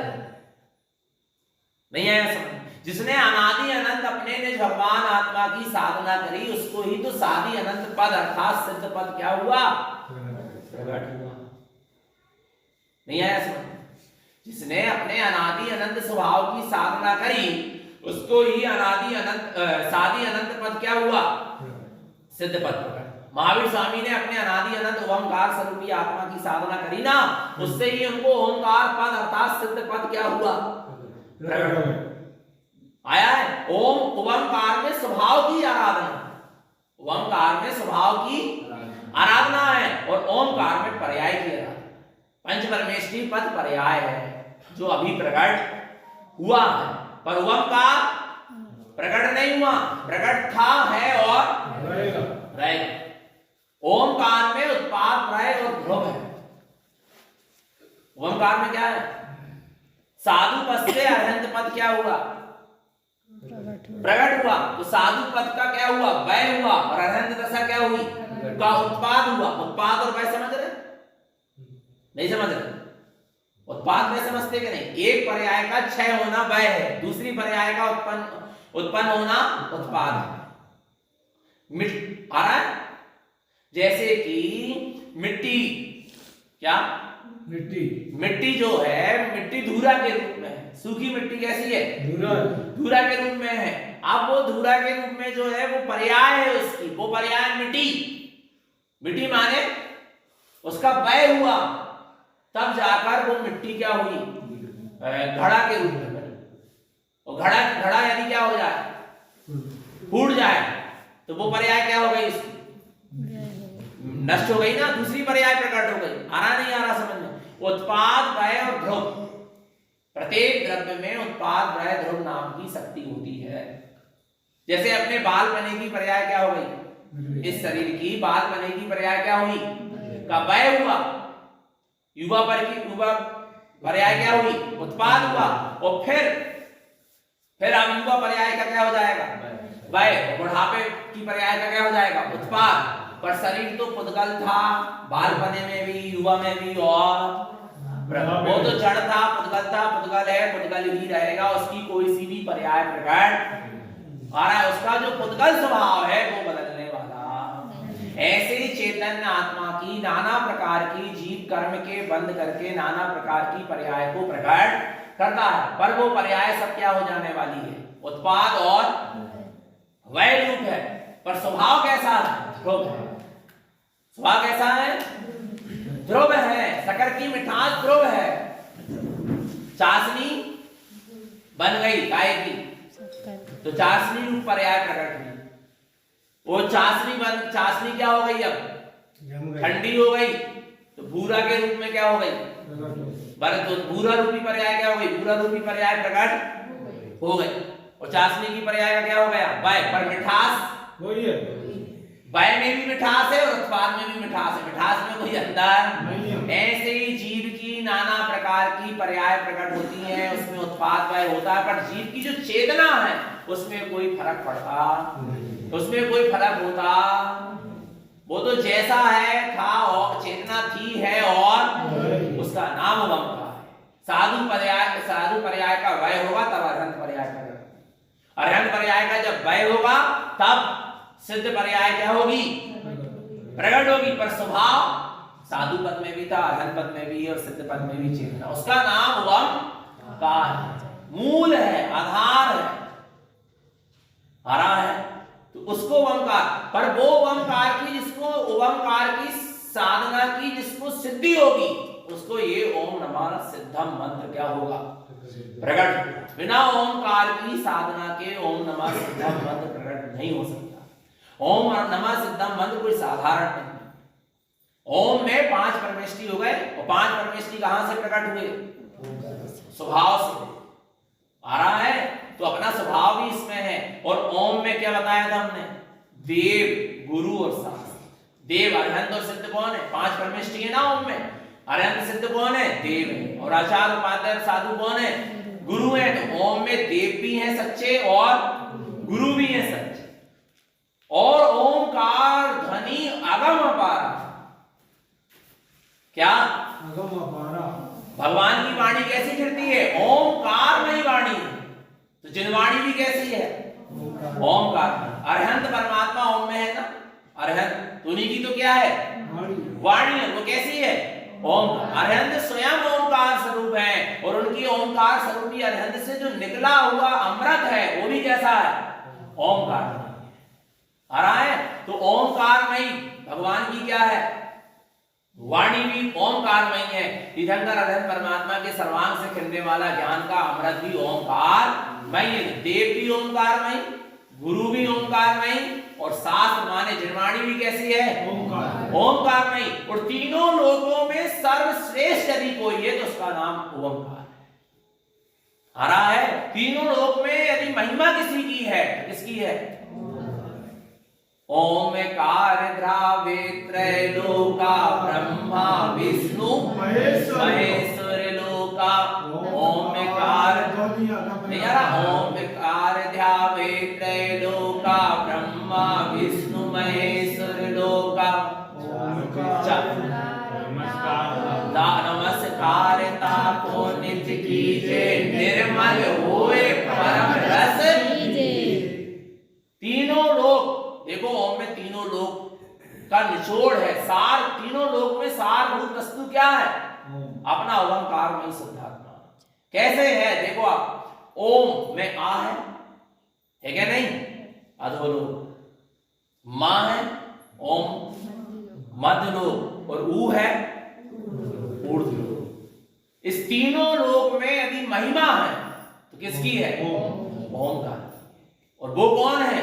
नहीं आया समझ? जिसने अनादि अनंत अपने निज भगवान आत्मा की साधना करी, उसको ही तो सादी अनंत पद अर्थात सिद्ध पद क्या हुआ? प्रकट हुआ। नहीं आया समझ? जिसने अपने अनादि अनंत स्वभाव की साधना करी, उसको ही अनादि अनंत सादी अनंत पद क्या हुआ? सिद्ध पद प्रकट। महावीर स्वामी ने अपने अनादि अनंत ओंकार स्वरूपी आत्मा की साधना करी ना, उससे ही उनको ओंकार पद अर्थात सिद्ध पद क्या हुआ? प्रकट आया है। ओंकार में स्वभाव की आराधना, ओंकार में स्वभाव की आराधना है और ओंकार में पर्याय की आराधना। पंच परमेष्टि पद पर्याय है जो अभी प्रकट हुआ है, पर ओंकार प्रकट नहीं हुआ। प्रकट था, है और रहेगा। ओंकार में उत्पाद, प्रलय और ध्रुव है। ओंकार में क्या है? साधु पद से अरहंत पद क्या हुआ? प्रकट हुआ। तो साधु पद का क्या हुआ? वय हुआ। और अरहंत दशा क्या हुई? का उत्पाद हुआ। उत्पाद और वय समझ रहे? नहीं समझ रहे? उत्पाद वय समझते कि नहीं? एक पर्याय का क्षय होना वय है, दूसरी पर्याय का उत्पन्न होना उत्पाद है। आ रहा है? जैसे कि मिट्टी, क्या? मिट्टी जो है, मिट्टी धूरा के रूप में है। सूखी मिट्टी कैसी है? धूरा के रूप में है। अब वो धूरा के रूप में जो है वो पर्याय है उसकी, वो पर्याय मिट्टी माने उसका वय हुआ, तब जाकर वो मिट्टी क्या हुई? घड़ा के रूप में बनी। और घड़ा यदि क्या हो जाए? फूट जाए, तो वो पर्याय क्या हो गई उसकी? नष्ट हो गई ना, दूसरी पर्याय प्रकट हो गई। आ रहा नहीं आ रहा समझ में? उत्पाद, वय और ध्रुव, प्रत्येक द्रव्य में उत्पाद, वय, ध्रुव नाम की शक्ति होती है। जैसे अपने बाल पने की पर्याय क्या हो गई? इस शरीर की बाल पने की पर्याय क्या हुई? का वय हुआ। युवा पर की युवा पर्याय क्या हुई? उत्पाद हुआ। और फिर अब युवा पर्याय का क्या हो जाएगा? वय। बुढ़ापे की पर्याय का क्या हो जाएगा? उत्पाद। पर शरीर तो पुद्गल था, बालपने में भी, युवा में भी और वो तो जड़ था, पुद्गल है, पुद्गल ही रहेगा, उसकी कोई सी भी पर्याय प्रकट आ रहा है, उसका जो पुद्गल स्वभाव है वो बदलने वाला। ऐसे ही चैतन्य आत्मा की नाना प्रकार की जीव कर्म के बंद करके नाना प्रकार की पर्याय को प्रकट करता है, पर वो पर्याय सब क्या हो जाने वाली है, उत्पाद और वय रूप है, पर स्वभाव कैसा है, ध्रुव है। स्वभाव कैसा है, ध्रुव है। शक्कर की मिठास ध्रुव है। चाशनी बन गई गाय की, तो चाशनी रूप पर्याय प्रकट हुई। वो चाशनी क्या हो गई, अब ठंडी हो गई, तो भूरा के रूप में क्या हो गई, तो भूरा रूपी पर्याय क्या हो गई, भूरा रूपी पर्याय प्रकट हो गई। और चाशनी की पर्याय का क्या हो गया, वय, पर मिठास वही है, वय में भी मिठास है और उत्पाद में भी मिठास है, मिठास में कोई अंतर। ऐसे ही जीव की नाना प्रकार की पर्याय प्रकट होती हैं, उसमें उत्पाद वय होता है, पर जीव की जो चेतना है उसमें कोई फर्क पड़ता, उसमें कोई फर्क होता, वो तो जैसा है था और चेतना थी है, और उसका नाम ओंकार है। साधु पर्याय का वय होगा तब अरहंत पर्याय का, अरहंत पर्याय का जब वय होगा तब सिद्ध पर्याय क्या होगी, प्रकट होगी। पर स्वभाव साधु पद में भी था, अरहंत पद में भी है और सिद्ध पद में भी चेतना, उसका नाम ओंकार है, मूल है, आधार है, हरा है, तो उसको ओंकार। पर वो ओंकार की जिसको ओंकार की साधना की जिसको सिद्धि होगी, उसको ये ओम नमः सिद्धम मंत्र क्या होगा, प्रकट। बिना ओंकार की साधना के ओम नमः सिद्धम मंत्र प्रकट नहीं हो सकता। ओम नमः सिद्धम मंत्र कोई साधारण नहीं है। ओम में 5 परमेष्टि हो गए, और 5 परमेष्टि कहां से प्रकट हुए, स्वभाव से आ रहा है, तो अपना स्वभाव भी इसमें है। और ओम में क्या बताया था हमने, देव, गुरु और शास्त्र। देव, अरहंत और सिद्ध कौन है, 5 परमेष्टि है ना ओम में, अरहंत सिद्ध कौन है, देव है, और आचार्य उपाध्याय साधु कौन है, गुरु है। तो ओम में देव भी हैं सच्चे और गुरु भी हैं सच्चे, और ओंकार ध्वनि अगम अपार, क्या अगम अपारा, भगवान की वाणी कैसी फिरती है, ओंकार में ही वाणी है, तो जिनवाणी भी कैसी है, ओंकार। अरहंत परमात्मा ओम में है ना, अरहंत उन्हीं की तो क्या है, वाणी है, वो कैसी है, ओंकार। अरहंत स्वयं ओंकार स्वरूप है, और उनकी ओंकार स्वरूपी अरहंत से जो निकला हुआ अमृत है वो भी कैसा है, ओंकार आ रहा है। तो ओंकारमयी भगवान की क्या है, वाणी भी ओंकारमयी है। इधर अरहंत परमात्मा के सर्वांग से खिलने वाला ज्ञान का अमृत भी ओंकारमयी है। देव भी ओंकारमयी, गुरु भी ओंकारमयी, और शास्त्र माने जिनवाणी भी कैसी है, ओंकारमयी। और तीनों लोकों में सर्वश्रेष्ठ यदि कोई है तो उसका नाम ओंकार है, आ रहा है। तीनों लोक में यदि महिमा किसी की है तो किसकी है, ओमकार द्रावे त्रैलोका ब्रह्मा विष्णु महेश्वर लोका। ओमकार ओमकार ध्यावे त्रैलोका ब्रह्मा विष्णु महेश्वर लोका। नमस्कार ताको नित्य कीजे, निर्मल होए परम रस कीजे। तीनों लोक देखो, ओम में तीनों लोक का निचोड़ है, सार। तीनों लोक में सारभूत वस्तु क्या है, अपना ओंकार में शुद्धात्मा। कैसे है देखो आप, ओम में आ है क्या नहीं, अधोलोक, मां है ओम मध्यलोक, और ऊ है ऊर्ध्वलोक। इस तीनों लोक में यदि महिमा है तो किसकी है, ओंकार। और वो कौन है,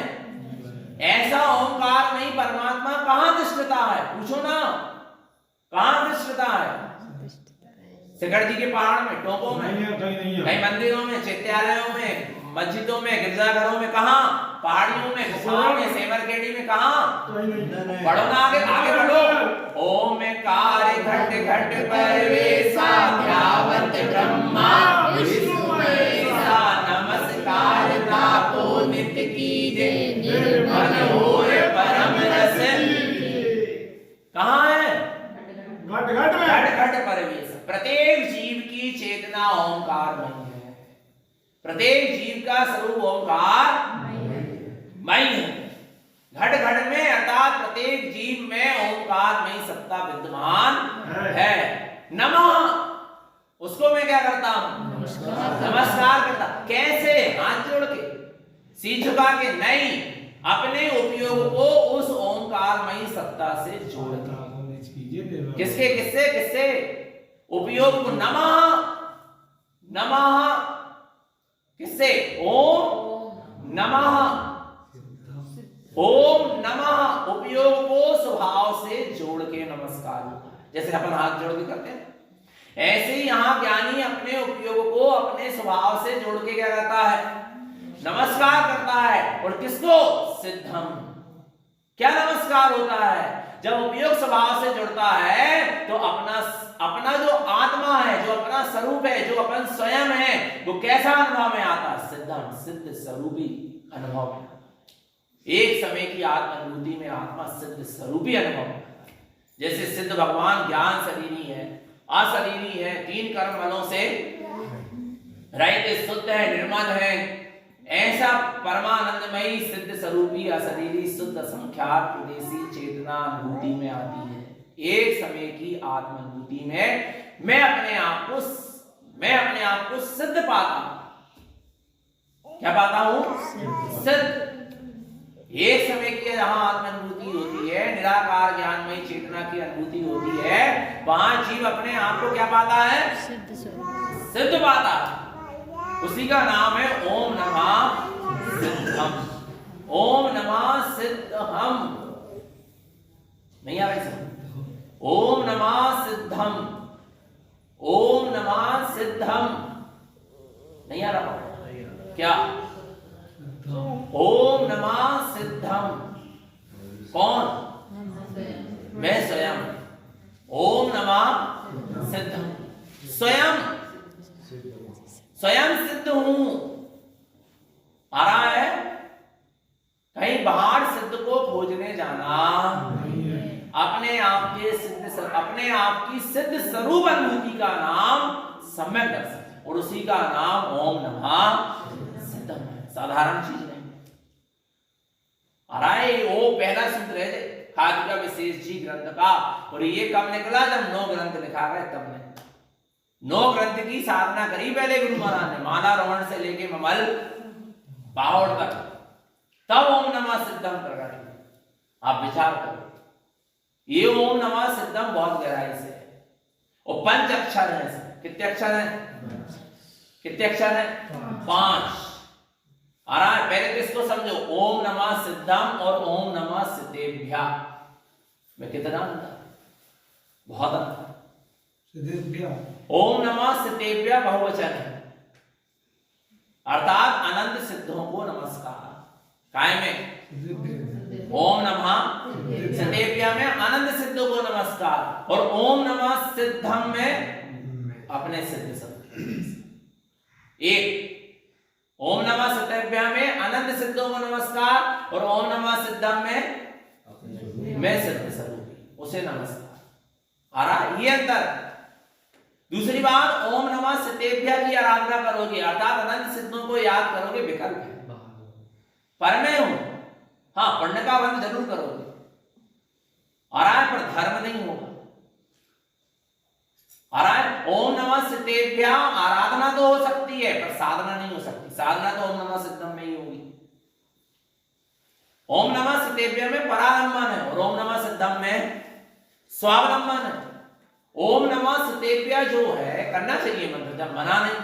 ऐसा ओंकार नहीं परमात्मा कहां दृष्टता है, पूछो ना, कहां दृष्टता है। शिखर जी के पहाड़ में, टोकों में, कहीं मंदिरों में, चैत्यालयों में, मस्जिदों में, गिरजाघरों में, कहां, पहाड़ियों में, गुफाओं में, सेमरकेडी में, कहां, पढ़ो ना, आगे आगे पढ़ो। ओमकार घट घट परवेसा, ध्यावत ब्रह्मा विष्णु महेशा। नमस्कार ताको नित्य कीजे, निर्मल होए परम रस। कहां है, घट घट परवेश। प्रत्येक जीव प्रत्येक जीव का स्वरूप ओंकार मय है। घट घट में अर्थात प्रत्येक जीव में ओंकार मय सत्ता विद्यमान है। नमः उसको मैं क्या करता हूं? नमस्कार करता। कैसे? हाथ जोड़ के, सिर झुका के नहीं, अपने उपयोग को उस ओंकारमयी सत्ता से जोड़ के। किसके किससे किससे? उपयोग को। नमः नमः किससे? ओम नमः। ओम नमः उपयोग को स्वभाव से जोड़ के नमस्कार होता है। जैसे अपन हाथ जोड़ के करते हैं, ऐसे ही यहां ज्ञानी अपने उपयोग को अपने स्वभाव से जोड़ के क्या करता है? नमस्कार करता है। और किसको? सिद्धम। क्या नमस्कार होता है? जब उपयोग स्वभाव से जुड़ता है तो अपना जो आत्मा है, जो अपना स्वरूप है, जो अपन स्वयं है, वो कैसा अनुभव में आता है? सिद्धम, सिद्ध स्वरूपी अनुभव में। एक समय की आत्मानुभूति में आत्मा सिद्ध स्वरूपी अनुभव में। जैसे सिद्ध भगवान ज्ञान शरीरी है, अशरीरी है, 3 कर्म बलों से रहित, शुद्ध है, निर्मल है, ऐसा परमानंदमयी सिद्ध स्वरूपी अशरीरी शुद्ध संख्यात प्रदेशी चेतना अनुभूति में आती है। एक समय की आत्मानुभूति में मैं अपने आप को सिद्ध पाता हूं। क्या पाता हूं? सिद्ध। एक समय की जहां आत्मानुभूति होती है, निराकार ज्ञानमयी चेतना की अनुभूति होती है, वहां जीव अपने आप को क्या पाता है? सिद्ध पाता है। उसी का नाम है ओम नमः सिद्धम। ओम नमः सिद्धम। नहीं आ रही? ओम नमः सिद्धम। ओम नमः सिद्धम। नहीं आ रहा? क्या? ओम नमः सिद्धम। कौन? मैं स्वयं। ओम नमः सिद्धम। स्वयं सिद्ध हूं। आ रहा है? कहीं बाहर सिद्ध को खोजने जाना, अपने आप की सिद्ध स्वरूप अनुभूति का नाम सम्यक दर्शन, और उसी का नाम ओम नमः सिद्धम है। साधारण चीज नहीं। आ रहा है? वो पहला सूत्र है खाद्य का विशेष जी ग्रंथ का। और ये कब निकला? जब 9 ग्रंथ लिखा गया तब ने 9 ग्रंथ की साधना करी पहले गुरु महाराज ने, माला रवण से लेके ममल बाहोड़ तक, तब ओम नमः सिद्धम प्रकट हुआ। आप विचार करो, ये ओम नमः सिद्धम बहुत गहराई से है। और 5 अक्षर है। कितने अक्षर हैं? कितने अक्षर हैं? 5। आ रहा है? पहले तो इसको समझो, ओम नमः सिद्धम और ओम नमः सिद्धेभ्या में कितना अंतर? बहुत अंतर। ओम नमः सिद्धेभ्या बहुवचन है, अर्थात अनंत सिद्धों को नमस्कार। काय में? ओम नमः सिद्धेभ्या में अनंत सिद्धों को नमस्कार, और ओम नमः सिद्धम में अपने सिद्ध सब। एक ओम नमः सिद्धेभ्या में अनंत सिद्धों को नमस्कार, और ओम नमः सिद्धम में मैं सिद्ध स्वरूपी, उसे नमस्कार। आ रहा? ये अंतर। दूसरी बात, ओम नमः सिद्धेभ्या की आराधना करोगे, अर्थात अनंत सिद्धों को याद करोगे, विकल्प है। पर मैं हूं, हाँ, पढ़ने का बंद जरूर करोगे, आ रहा है, पर धर्म नहीं होगा। आ रहा है? ओम नमः सिद्धेभ्या आराधना तो हो सकती है, पर साधना नहीं हो सकती। साधना तो ओम नमः सिद्धम में ही होगी। ओम नमः सिद्धेभ्या में परालंबन है, और ओम नमः सिद्धम में स्वावलंबन है। ओम नमः सिद्धेभ्या जो है करना चाहिए मंत्र, जब मना नहीं,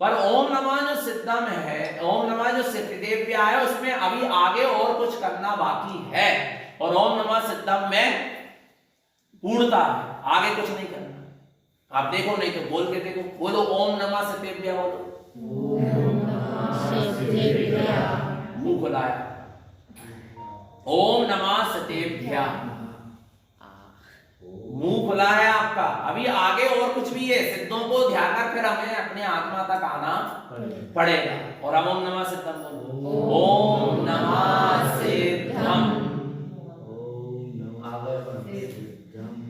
पर ओम नमः जो सिद्धम है, ओम नमः जो सिद्धेभ्या है, उसमें अभी आगे और कुछ करना बाकी है, और ओम नमः सिद्धम में पूर्णता है, आगे कुछ नहीं करना। आप देखो, नहीं तो बोल के देखो, बोलो ओम नमः सिद्धेभ्या, बोलो मुंह खुलाया, ओम नमः सिद्धेभ्या, मुंह खुला है आपका। अभी आगे और कुछ भी है, सिद्धों को ध्यान कर फिर हमें अपने आत्मा तक आना पड़ेगा। और अब ओम नमः सिद्धम बोलो, ओम नमः सिद्धम,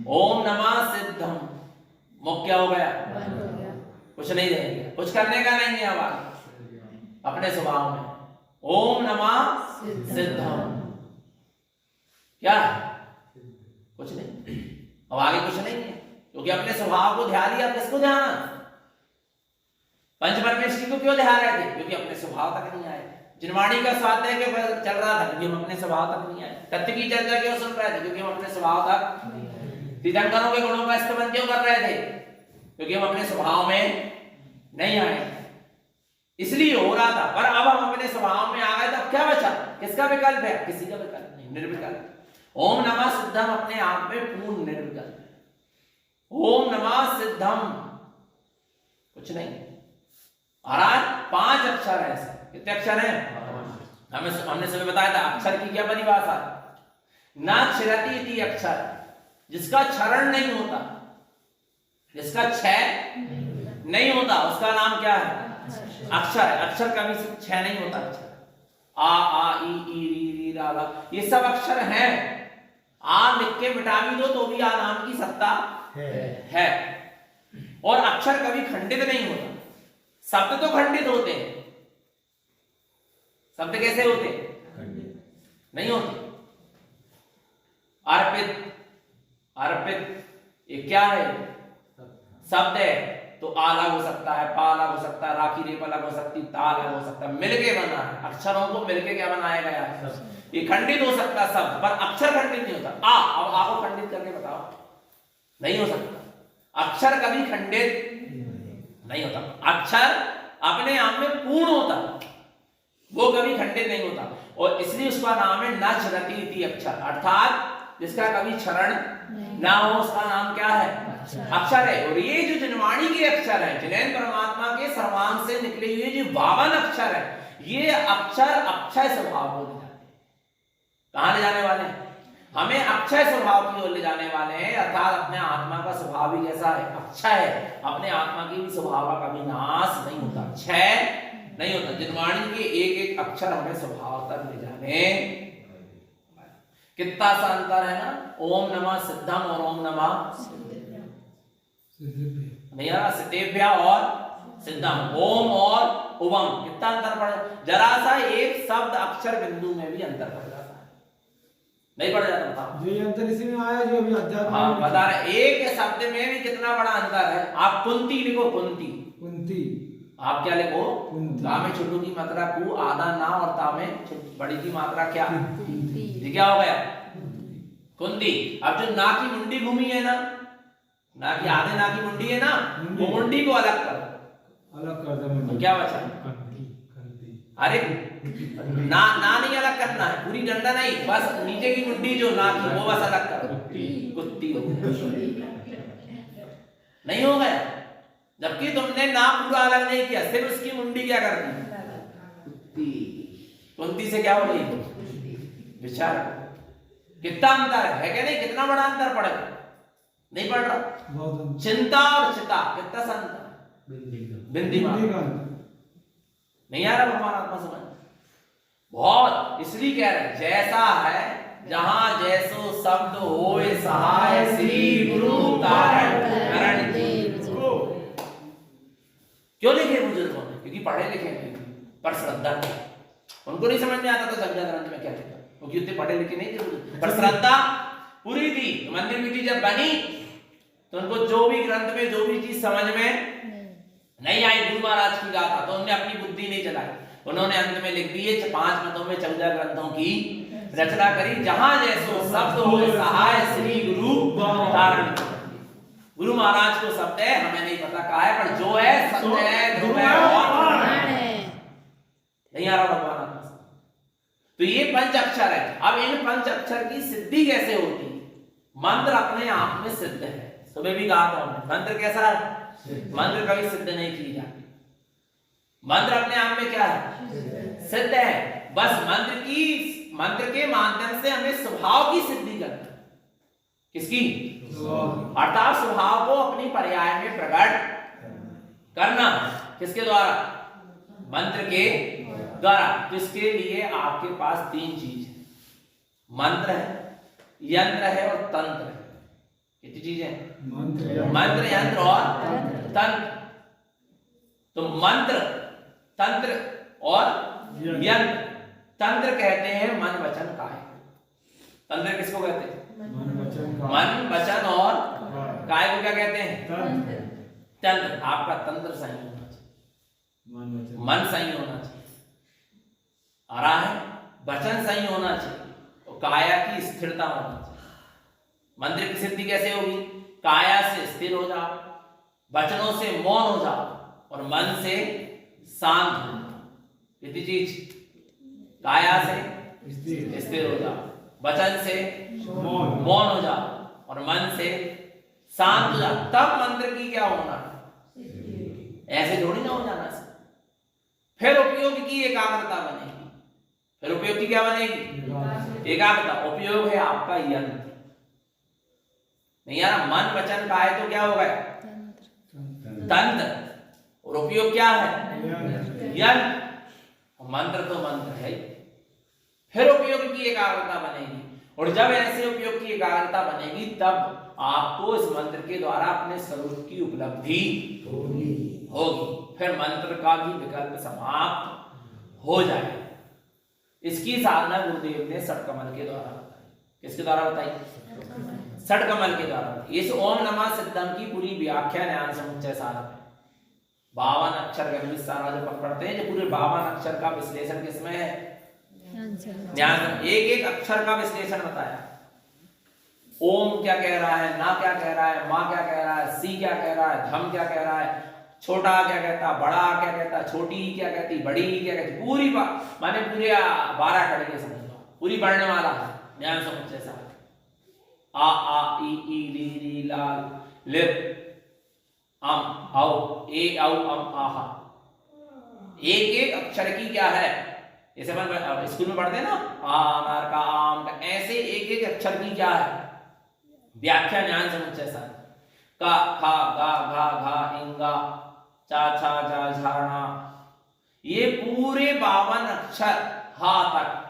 ओम नमः सिद्धम। मुख क्या हो गया? कुछ नहीं रहेगा, कुछ करने का नहीं है। अब अपने स्वभाव में। ओम नमः सिद्धम क्या है? कुछ नहीं, अब आगे कुछ नहीं है, क्योंकि अपने स्वभाव को ध्यान दिया। किसको ध्यान? पंचपरमेश्वरी को क्यों ध्यान रहे थे? क्योंकि अपने स्वभाव तक नहीं आए। जिनवाणी का स्वाध्याय के चल रहा था क्योंकि हम अपने स्वभाव तक नहीं आए। तथ्य की चर्चा क्यों सुन रहे थे? क्योंकि हम अपने स्वभाव तक। तीर्थंकरों के गुणों का स्तवन क्यों कर रहे थे? क्योंकि हम अपने स्वभाव में नहीं आए, इसलिए हो रहा था। पर अब हम अपने स्वभाव में आ गए, तब क्या बचा? किसका विकल्प है? किसी का विकल्प नहीं, निर्विकल्प। ओम नमः सिद्धम अपने आप में पूर्ण निर्विकल्प है। ओम नमः सिद्धम कुछ नहीं। और आज 5 अक्षर है ऐसे। कितने अक्षर हैं? हमने सुबह बताया था अक्षर की क्या परिभाषा है। न क्षरति इति अक्षर, जिसका क्षरण नहीं होता, जिसका क्षय नहीं होता, उसका नाम क्या है? अक्षर है। अक्षर कभी क्षय नहीं होता। अक्षर आ ई री री रा ला, ये सब अक्षर हैं। आ लिख के मिटा भी दो तो भी आ नाम की सत्ता है। और अक्षर कभी खंडित नहीं होता। शब्द तो खंडित होते हैं। शब्द कैसे होते? नहीं होते। अर्पित, अर्पित ये क्या है? शब्द है। तो आ अलग हो सकता है, पा अलग हो सकता है, राखी रेप अलग हो सकती, ता अलग हो सकता है। मिलके बना है। अक्षरों को मिलके क्या बनाया गया है? ये खंडित हो सकता है शब्द, पर अक्षर खंडित नहीं होता। अब आ को खंडित करके बताओ, नहीं हो सकता। अक्षर कभी खंडित नहीं होता। अक्षर अपने आप में पूर्ण होता, वो कभी खंडित नहीं होता। और इसलिए उसका नाम है न क्षरति इति अक्षर, अर्थात जिसका कभी क्षरण ना हो, उसका नाम क्या है? अक्षर है। और ये जो जिनवाणी के अक्षर है, जिनेन परमात्मा के सर्वांग से निकले हुए जो 52 अक्षर है, ये अक्षर अक्षय स्वभाव को ले जाते हैं। कहां ले जाने वाले हैं? हमें अक्षय स्वभाव की ओर ले जाने वाले हैं। अर्थात अपने आत्मा का स्वभाव ही कैसा है? अक्षय है। अपने आत्मा की भी स्वभाव का कभी नाश नहीं होता, क्षय नहीं होता। जिनवाणी के एक एक अक्षर हमें स्वभाव तक ले जाने। कितना सा अंतर है ना? ओम नमः सिद्धम और ओम नमः नहीं आ रहा? सिद्धेभ्य और सिद्धम, ओम और उवम, कितना अंतर पड़? जरा सा एक शब्द अक्षर बिंदु में भी अंतर पड़ जाता है, नहीं पड़ जाता? बताओ। जो ये अंतर इसी में आया जो अभी अध्यात्म। हाँ बता रहे, एक शब्द में भी कितना बड़ा अंतर है। आप कुंती लिखो, कुंती, कुंती। आप क्या लिखो? कुंती। गा में छोटू की मात्रा कु, आधा ना, और ता में बड़ी की मात्रा क्या? कुंती। ये क्या हो गया? कुंती। अब जो ना की मुंडी घूमी है ना, ना की आधे ना की मुंडी है ना, वो मुंडी को अलग कर, अलग कर दो। तो क्या बचा? अरे ना ना नहीं अलग करना है, पूरी डंडा नहीं, बस नीचे की मुंडी जो ना की वो बस अलग करो, कुत्ती हो नहीं हो गया। जबकि तुमने ना पूरा अलग नहीं किया, सिर्फ उसकी मुंडी क्या कर दी? कुत्ती। कुंती से क्या हो गई? विचार कितना अंतर है क्या? नहीं, कितना बड़ा अंतर पड़ेगा? नहीं पड़ रहा। चिंता और चिता कितना सा अंतर? बिंदी नहीं आ रहा भगवान आत्मा समझ बहुत। इसलिए कह रहे जैसा है जहां जैसो शब्द होए सहाय श्री गुरु तारण करण को। क्यों लिखे बुजुर्गों ने? क्योंकि पढ़े लिखे हैं, पर श्रद्धा नहीं। उनको नहीं समझ में आता था संज्ञा ग्रंथ में क्या लिखा, क्योंकि उतने पढ़े लिखे नहीं थे, पर श्रद्धा पूरी थी। मंदिर मिट्टी जब बनी तो उनको जो भी ग्रंथ में जो भी चीज समझ में नहीं आई, गुरु महाराज की गाथा, तो उन्होंने अपनी बुद्धि नहीं चलाई। उन्होंने अंत में लिख दिए 5 मतों में 14 ग्रंथों की रचना करी। जहां जैसो शब्द हो सहाय श्री गुरु तारण। गुरु महाराज को शब्द है, हमें नहीं पता कहा है, पर जो है सत्य है, ध्रुव है और नहीं आ रहा भगवान आत्मा। तो ये 5 अक्षर है। अब इन 5 अक्षर की सिद्धि कैसे होती? मंत्र अपने आप में सिद्ध है। सुबह भी कहा था हमने, मंत्र कैसा है? मंत्र कभी सिद्ध नहीं की जाती। मंत्र अपने आप में क्या है? सिद्ध है। बस मंत्र के माध्यम से हमें स्वभाव की सिद्धि करना है। किसकी? अर्थात स्वभाव को अपनी पर्याय में प्रकट करना। किसके द्वारा? मंत्र के द्वारा। तो इसके लिए आपके पास 3 चीज है, मंत्र है, यंत्र है और तंत्र है। कितनी चीजें? मंत्र, यंत्र और तंत्र। तो मंत्र तंत्र और यंत्र। तंत्र कहते हैं मन वचन काय। तंत्र किसको कहते हैं? मन वचन और काय को क्या कहते हैं? तंत्र। आपका तंत्र सही होना चाहिए, मन सही होना चाहिए, आ रहा है, वचन सही होना चाहिए और काया की स्थिरता होना चाहिए। मंत्र की सिद्धि कैसे होगी? काया से स्थिर हो जाओ, वचनों से मौन हो जाओ और मन से शांत हो जाओ। कितनी चीज? काया से स्थिर हो जाओ, वचन से मौन हो जाओ और मन से शांत हो जाओ, तब मंत्र की क्या होना? ऐसे थोड़ी ना हो जाना। फिर उपयोग की एकाग्रता बनेगी। फिर उपयोग की क्या बनेगी? एकाग्रता। उपयोग है आपका यंत्र। नहीं यार, मन वचन काय तो क्या हो गया? तंत्र। और उपयोग क्या है? यंत्र। मंत्र तो मंत्र है। फिर उपयोग की एकाग्रता बनेगी और जब ऐसे उपयोग की एकाग्रता बनेगी तब आपको इस मंत्र के द्वारा अपने स्वरूप की उपलब्धि होगी। फिर मंत्र का भी विकल्प समाप्त हो जाएगा। इसकी साधना गुरुदेव ने षटकमल के द्वारा बताई। किसके द्वारा बताई? षटकमल के द्वारा। इस ओम नमः सिद्धम की पूरी व्याख्या ज्ञान समुच्चय सार में 52 अक्षर गंभीर सारा जो पढ़ते हैं, जो पूरे 52 अक्षर का विश्लेषण किसमें है? ज्ञान। एक एक अक्षर का विश्लेषण बताया। ओम क्या कह रहा है, ना क्या कह रहा है, माँ क्या कह रहा है, सी क्या कह रहा है, धम क्या कह रहा है, छोटा क्या कहता, बड़ा क्या कहता, छोटी क्या कहती, बड़ी क्या कहती, पूरी माने पूरे 12 कड़ी के समझ लो, पूरी वर्णमाला है ज्ञान समुच्चय सार। आ ई ली री ला लिप औ ए औ आहा। एक एक अक्षर की क्या है? जैसे अपन स्कूल में पढ़ते हैं ना, अनार का, आम का, ऐसे एक एक अक्षर की क्या है? व्याख्या ज्ञान समुच्चय सार। का, खा, गा, घा, घा, इंगा, चा, छा, जा, झाना, ये पूरे 52 अक्षर हा तक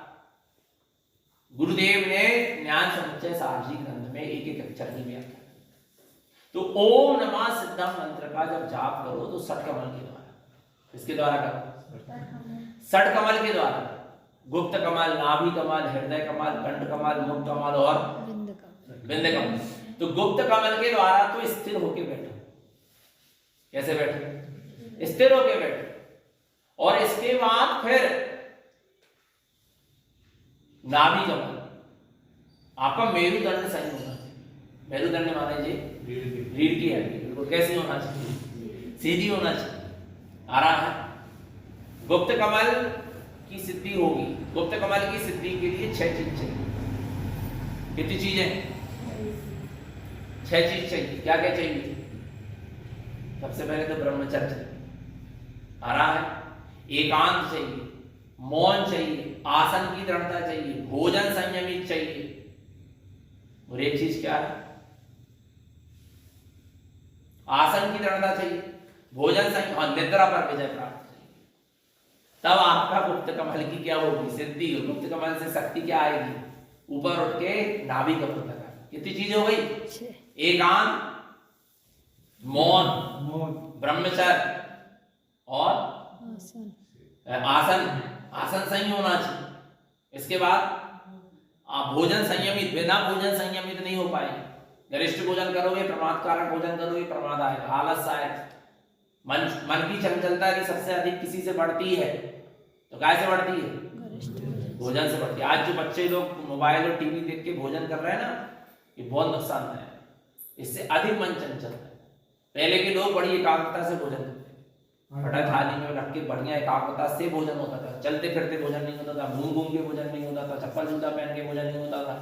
गुरुदेव ने ज्ञान समुच्चय सार जी ग्रंथ में एक एक अक्षर की व्याख्या। तो ओम नमः सिद्धम मंत्र का जब जाप करो तो षटकमल के द्वारा। किसके द्वारा करो? षटकमल के द्वारा। गुप्त कमल, नाभि कमल, हृदय कमल, कंठ कमल, मुख कमल और बिंद कमल। तो गुप्त कमल के द्वारा तो स्थिर होके बैठो। कैसे बैठो? स्थिर होके बैठो। और इसके बाद फिर नाभि कमल। आपका मेरुदंड सही होना चाहिए। मेरुदंड माने जी रीढ़ की हड्डी बिल्कुल कैसी होना चाहिए? सीधी होना चाहिए। आ रहा है? गुप्त कमल की सिद्धि होगी। गुप्त कमल की सिद्धि के लिए 6 चीज चाहिए। कितनी चीजें? 6 चीज चाहिए। क्या क्या चाहिए? सबसे पहले तो ब्रह्मचर्य चाहिए। आ रहा है? एकांत चाहिए, मौन चाहिए, आसन की दृढ़ता चाहिए, भोजन संयमित चाहिए और एक चीज क्या है? आसन की दृढ़ता चाहिए, भोजन संयम और निद्रा पर विजय प्राप्त चाहिए। तब आपका गुप्त कमल की क्या होगी? सिद्धि। गुप्त कमल से शक्ति क्या आएगी? ऊपर उठ के नाभि कमल तक आएगी। कितनी चीजें हो गई? एकांत, मौन, ब्रह्मचर्य और आसन। आसन सही होना चाहिए। इसके बाद आप भोजन संयमित। बिना भोजन संयमित नहीं हो पाएंगे। गरिष्ठ भोजन करोगे, प्रमादकारक भोजन करोगे, प्रमाद आएगा, आलस आएगा। मन की चंचलता की सबसे अधिक किसी से बढ़ती है तो काय से बढ़ती है? भोजन से बढ़ती है। आज जो बच्चे लोग मोबाइल और टीवी देख के भोजन कर रहे हैं ना, ये बहुत नुकसानदायक है। इससे अधिक मन चंचल है। पहले के लोग बड़ी एकाग्रता से भोजन करते थे। बड़ा थाली में रख के बढ़िया एकाग्रता से भोजन होता था। चलते फिरते भोजन नहीं होता था, घूम घूम के भोजन नहीं होता था, चप्पल जूता पहन के भोजन नहीं होता था।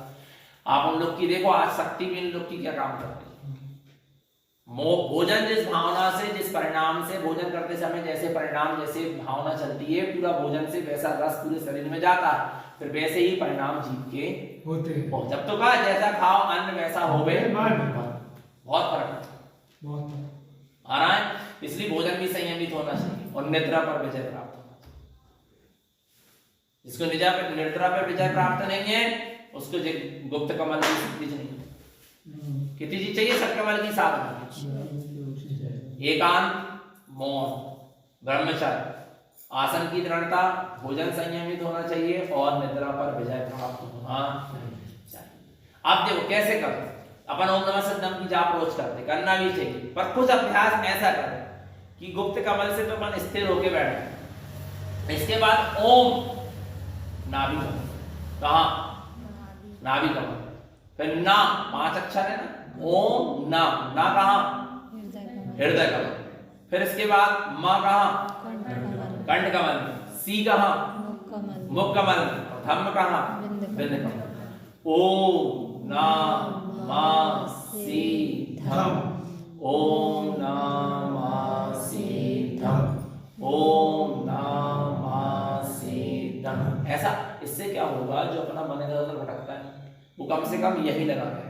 आप उन लोग की देखो, आज शक्ति भी इन लोग की क्या काम करती है। भोजन जिस भावना से, जिस परिणाम से भोजन करते समय जैसे परिणाम, जैसे भावना चलती है, पूरा भोजन से वैसा रस पूरे शरीर में जाता है, फिर वैसे ही परिणाम जीव के होते हैं। जब तो कहा जैसा खाओ अन्न वैसा होवे मन। बहुत फर्क आ रहा है। इसलिए भोजन भी संयमित होना चाहिए और निद्रा पर विजय प्राप्त होना चाहिए। जिसको निद्रा पर विजय प्राप्त नहीं है उसको गुप्त कमल की सिद्धि नहीं। कितनी चीज चाहिए? षटकमल की साधना। एकांत, मौन, ब्रह्मचर्य, आसन की दृढ़ता, भोजन संयमित होना चाहिए और निद्रा पर विजय प्राप्त होना चाहिए। अब देखो कैसे करो, अपन ओम नमः सिद्धम की जाप रोज करते, करना भी चाहिए, पर कुछ अभ्यास ऐसा करें कि गुप्त कमल से तो अपन स्थिर होके बैठे। इसके बाद ओम नाभि कमल, कहाँ नाभि कमल, फिर ना 5 अक्षर है ना, ओम ना, ना कहाँ हृदय कमल, फिर इसके बाद मा कहाँ कंठ कमल, सी कहाँ मुख कमल, धम्म कहाँ बिंद कमल। ओम ना मा सी धम, ओम ना मा सी धम, ओम ना मा सी धम। ऐसा इससे क्या होगा, जो अपना मन इधर उधर भटकता है वो कम से कम यही लगा है,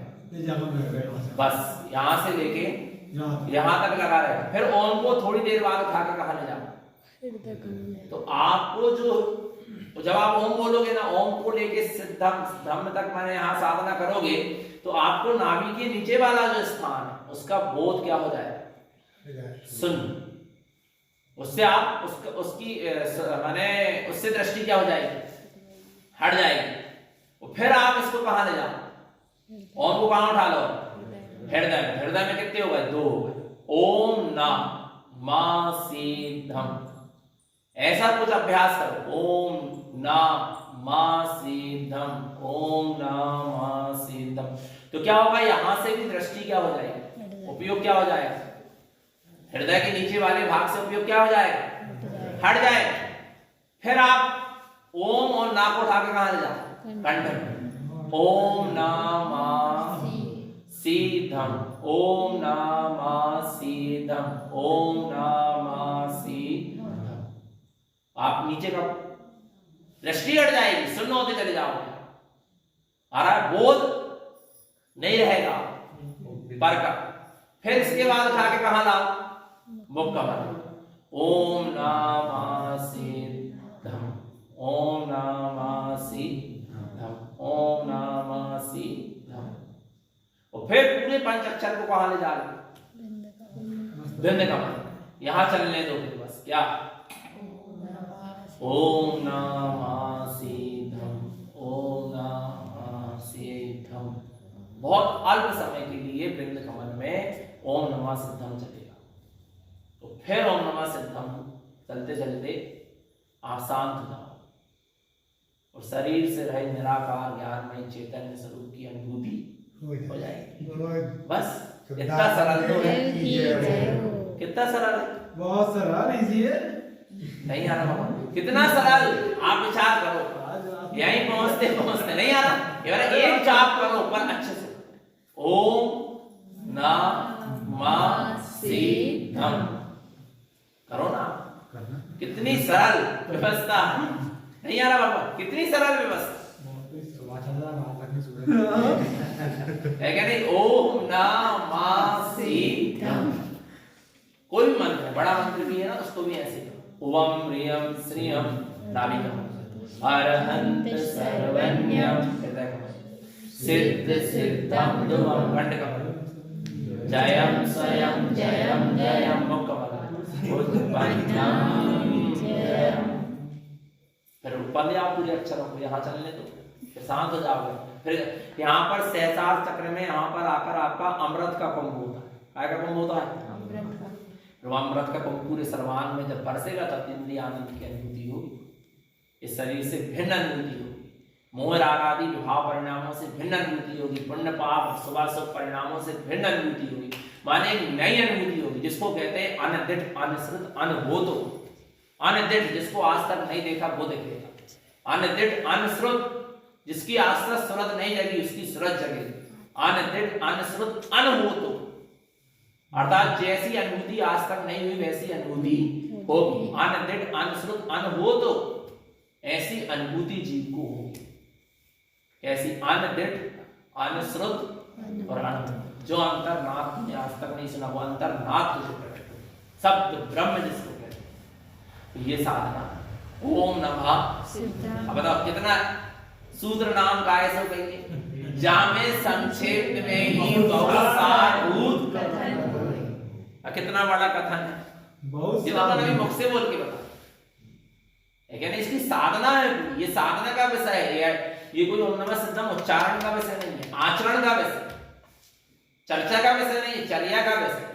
बस यहाँ से लेके यहाँ तक लगा रहेगा। फिर ओम को थोड़ी देर बाद उठा के कहा ले जाओ, तो आपको जो जब आप ओम बोलोगे ना, ओम को लेके सिद्धम धम्म तक मैंने यहाँ साधना करोगे, तो आपको नाभि के नीचे वाला जो स्थान है उसका बोध क्या हो जाएगा, सुन। उससे आप उसकी माने उससे दृष्टि क्या हो जाएगी, हट जाएगी। फिर आप इसको कहाँ ले जाओ, ओम को कहाँ उठा लो, हृदय में। हृदय में कितने हो गए, 2 हो गए। ओम ना मा सी धम, ऐसा कुछ अभ्यास करो, ओम ना मा सी धम, ओम ना मा सी धम। तो क्या होगा, यहां से भी दृष्टि क्या हो जाएगी, उपयोग क्या हो जाएगा, हृदय के नीचे वाले भाग से उपयोग क्या हो जाएगा, हट जाएगा। फिर आप ओम और ना को उठा के कहां ले जाओ, कंठ में। ओम ना मा सी धम, ओम ना मा सी धम, ओम ना मा सी धम। आप नीचे का दृष्टि हट जाएगी, सुन्न होते चले जाओगे, हमारा बोध नहीं रहेगा पर का। फिर इसके बाद उठा के कहां लाओ, मुख कमल। ओम नमः सिद्धम, ओम नमः सिद्धम, ओम नमः सिद्धम। और फिर पूरे पंच अक्षर को कहां ले जा रहे, बिंद कमल। यहां चलने दो बस, क्या ओम नमः सिद्धम, ओम नमः सिद्धम। बहुत अल्प समय के लिए बिंद कमल में ओम नमः सिद्धम चलेगा। तो फिर ओम नमः सिद्धम चलते चलते आप शांत हो जाओ और शरीर से रहे निराकार ज्ञानमय चैतन्य स्वरूप की अनुभूति हो जाएगी। बस इतना सरल तो है, कितना सरल है, बहुत सरल, इजी है। नहीं आ रहा बाबा, कितना सरल। आप विचार करो, यहीं पहुंचते पहुंचते नहीं आ रहा, ये वाला एक जाप करो पर अच्छे से। ओम नमः सिद्धम करो ना, कितनी सरल व्यवस्था। नहीं आ रहा बाबा, कितनी सरल व्यवस्था है क्या नहीं। ओम नमः सिद्धम। कोई भी मंत्र है, बड़ा मंत्र भी है ना, उसको भी ऐसे ओम ह्रीयम श्रीयम नाभिकम, अरहंत सर्वज्ञम सिद्ध सिद्धम ध्रुवम कंठकम, जयम स्वयं जयम जयम मुखकमल, फिर ऊपर ले आओ पूरे अक्षरों को, यहाँ चलने दो, फिर शांत हो जाओगे। फिर यहाँ पर सहस्रार चक्र में यहाँ पर आकर आपका अमृत का कुंभ होता है। क्या का कुंभ होता है, अमृत का कुंभ पूरे सर्वांग में जब बरसेगा तब इंद्रिय आनंद की अनुभूति होगी। इस शरीर से भिन्न अनुभूति होगी, मोह राग आदि विभाव परिणामों से भिन्न अनुभूति होगी, पुण्य पाप शुभ अशुभ परिणामों से भिन्न अनुभूति होगी। माने एक नई अनुभूति होगी, जिसको कहते हैं अनदिठ अनश्रुत अनुभूतो। अनदिठ जिसको आज तक नहीं देखा वो देखेगा, अनदिठ अनश्रुत जिसकी आज तक सुरत नहीं जगी उसकी सुरत जगेगी। अनदिठ अनश्रुत अनुभूतो अर्थात जैसी अनुभूति आज तक नहीं हुई वैसी अनुभूति होगी। अनदिठ अनश्रुत अनुभूतो, ऐसी अनुभूति जीव को होगी। ऐसी अनदिठ अनश्रुत और अनुभूति, जो अंतर्नाथ ने आज तक नहीं सुना वो अंतर्नाथ तुझे प्रकट हो, शब्द ब्रह्म जिसको कहते हैं। तो ये साधना ओम नमः सिद्धम। अब बताओ कितना सूत्र नाम का ऐसा कहेंगे, जामे संक्षेप में ही बहुत सारूत कथन। कितना बड़ा कथन है, बहुत जितना अभी मुख से बोल के बता। साधना है, ये साधना का विषय है। ये कोई ओम नमः सिद्धम उच्चारण का विषय नहीं है, आचरण का विषय, चर्चा का विषय नहीं है, चर्या का विषय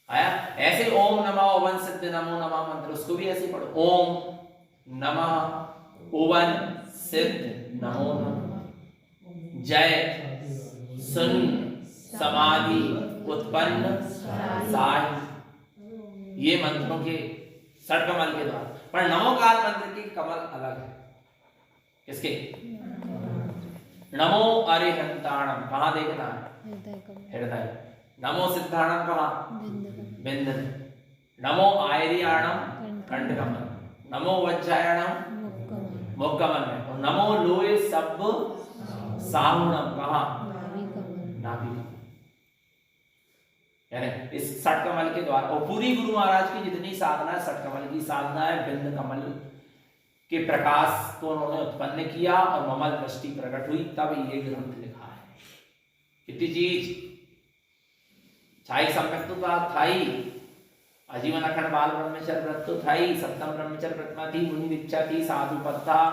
आया। ऐसे ओम नमः ओवन सिद्ध नमो नमः मंत्र, उसको भी ऐसे पढ़ो, ओम नमः ओवन सिद्ध नमो नमः, जय सुन समाधि उत्पन्न साहि, ये मंत्रों के षट कमल के द्वारा। पर नमोकार मंत्र की कमल अलग है। किसके? नमो अरिहंताणम, कहां देखना है? हृदय। नमो सिद्धाणम कहां? बिंद। नमो आयरियाणम कंठ कमल, नमो वज्रायणम मुख कमल में, और नमो लोए सब साहुणम कहां? नाभि। यानी इस षट कमल के द्वारा, और पूरी गुरु महाराज की जितनी साधना है षट कमल की साधना है। बिंद कमल के प्रकाश को उन्होंने उत्पन्न किया और ममल दृष्टि प्रकट हुई, तब ये ग्रंथ लिखा है। कितनी चीज छाई सम्यक्ता था ही, आजीवन अखंड बाल ब्रह्मचर्य व्रत तो था ही, सप्तम ब्रह्मचर्य प्रतिमा थी, मुनि दीक्षा थी, साधु पद था,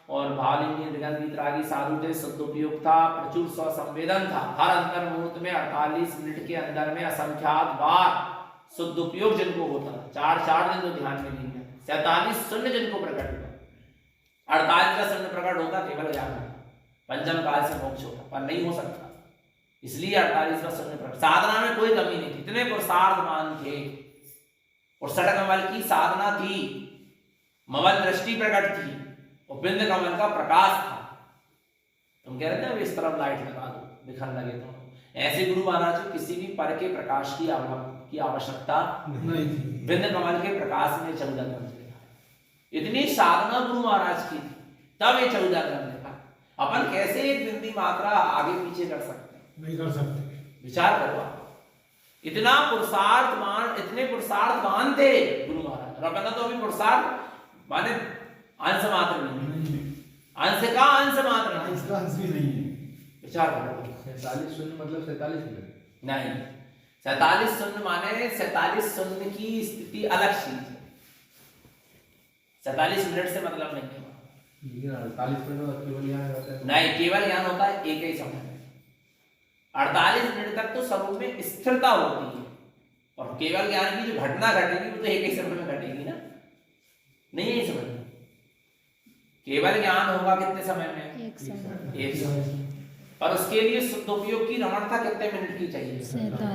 और भालिनी दिगंत वितरागी साधु थे, सदुपयोग था, प्रचुर स्वसंवेदन था। हर अंतर मुहूर्त में 48 मिनट के अंदर में असंख्यात बार सदुपयोग जिनको होता था, 4 दिन तो ध्यान में नहीं है, 47 शून्य जिनको प्रकट हुआ, 48 का शून्य प्रकट होता केवल ज्ञान, पंचम काल से मोक्ष होता, पर नहीं हो सकता, इसलिए 48 का शून्य प्रकट। साधना में कोई कमी नहीं थी, इतने पुरुषार्थमान थे, और षट कमल की साधना थी, ममल दृष्टि प्रकट थी, और बिंद कमल का प्रकाश था। तुम कह रहे थे अब इस तरफ लाइट लगा दो, दिखने लगे तो, ऐसे गुरु महाराज को किसी भी पर के प्रकाश की आवश्यकता नहीं थी। बिंद कमल के प्रकाश में 14 ग्रंथ लिखा, इतनी साधना गुरु महाराज की थी, तब ये 14 ग्रंथ लिखा। अपन कैसे एक बिंदी मात्रा आगे पीछे कर सकते? नहीं कर सकते। विचार करो आप, इतना पुरुषार्थमान, इतने पुरुषार्थवान थे गुरु महाराज। और अपना तो अभी पुरुषार्थ माने अंश मात्र नहीं, अंश का अंश मात्र नहीं, इसका अंश भी नहीं है। विचार करो। 47 शून्य मतलब 47 मिनट नहीं, 47 शून्य माने 47 शून्य की स्थिति अलग चीज है, 47 मिनट से मतलब नहीं है। लेकिन 48 मिनट केवल यहाँ होता है, नहीं, केवल ज्ञान होता है एक ही समय में। 48 मिनट तक तो स्वरूप में स्थिरता होती है, और केवल ज्ञान की जो घटना घटेगी वो तो एक ही समय में घटेगी ना, नहीं है समझ। केवल ज्ञान होगा कितने समय में? एक समय। पर उसके लिए शुद्ध उपयोग की रमणता कितने मिनट की चाहिए?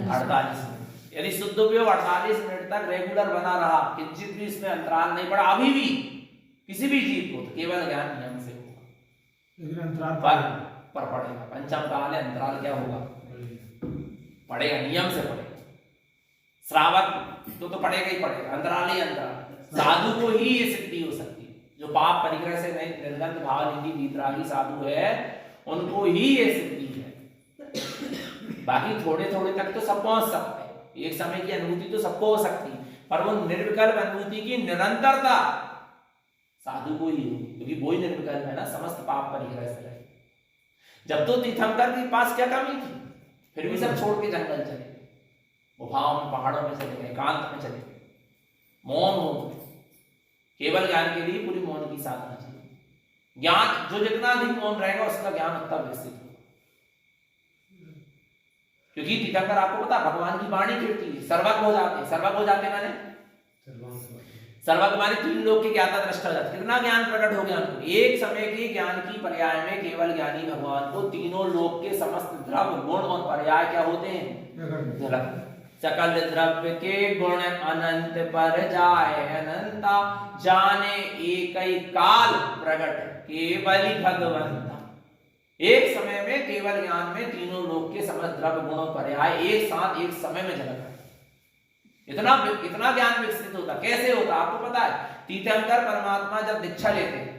48 मिनट। यदि शुद्ध उपयोग 48 मिनट तक रेगुलर बना रहा, किंचित भी इसमें अंतराल नहीं पड़ा, अभी भी किसी भी जीव को, तो केवल ज्ञान नियम से होगा, लेकिन अंतराल पर पड़ेगा। पंचम काल है, अंतराल क्या होगा? पड़ेगा, नियम से पड़ेगा। श्रावक तो पड़ेगा ही पड़ेगा, अंतराल ही अंतराल। साधु को ही ये सिद्धि हो सकती है, जो पाप परिग्रह से निर्गत भावलिंगी वीतरागी साधु है, उनको ही ये सिद्धि है। बाकी थोड़े थोड़े तक तो सब पहुंच सकते हैं, एक समय की अनुभूति तो सबको हो सकती है, पर वो निर्विकल्प अनुभूति की निरंतरता साधु को ही होगी, क्योंकि वो ही निर्विकल्प है ना, समस्त पाप परिग्रह से रहे। जब तो तीर्थंकर के पास क्या कमी थी, फिर भी सब छोड़ के जंगल चले गए, गुफाओं में, पहाड़ों में चले गए, एकांत में चले गए, मौन हो गए। केवल ज्ञान के लिए पूरी मौन की साधना चाहिए। ज्ञान जो जितना अधिक मौन रहेगा उसका ज्ञान उतना विकसित होगा, क्योंकि तीर्थंकर आपको पता भगवान की वाणी गिरती है, सर्वज्ञ हो जाते हैं। सर्वज्ञ हो जाते माने सर्वज्ञ माने 3 लोक के ज्ञाता दृष्टा हो जाते। कितना ज्ञान प्रकट हो गया उनको, एक समय के ज्ञान की पर्याय में केवल ज्ञानी भगवान को तीनों लोक के समस्त द्रव्य गुण और पर्याय क्या होते हैं? सकल द्रव्य के गुण अनंत पर जाए अनंता, जाने एक ही काल प्रकट केवल भगवंता। एक समय में केवल ज्ञान में तीनों लोक के समस्त द्रव्य गुण और पर्याय एक साथ एक समय में झलक रहे। इतना ज्ञान विकसित होता, कैसे होता आपको पता है? तीर्थंकर परमात्मा जब दीक्षा लेते हैं,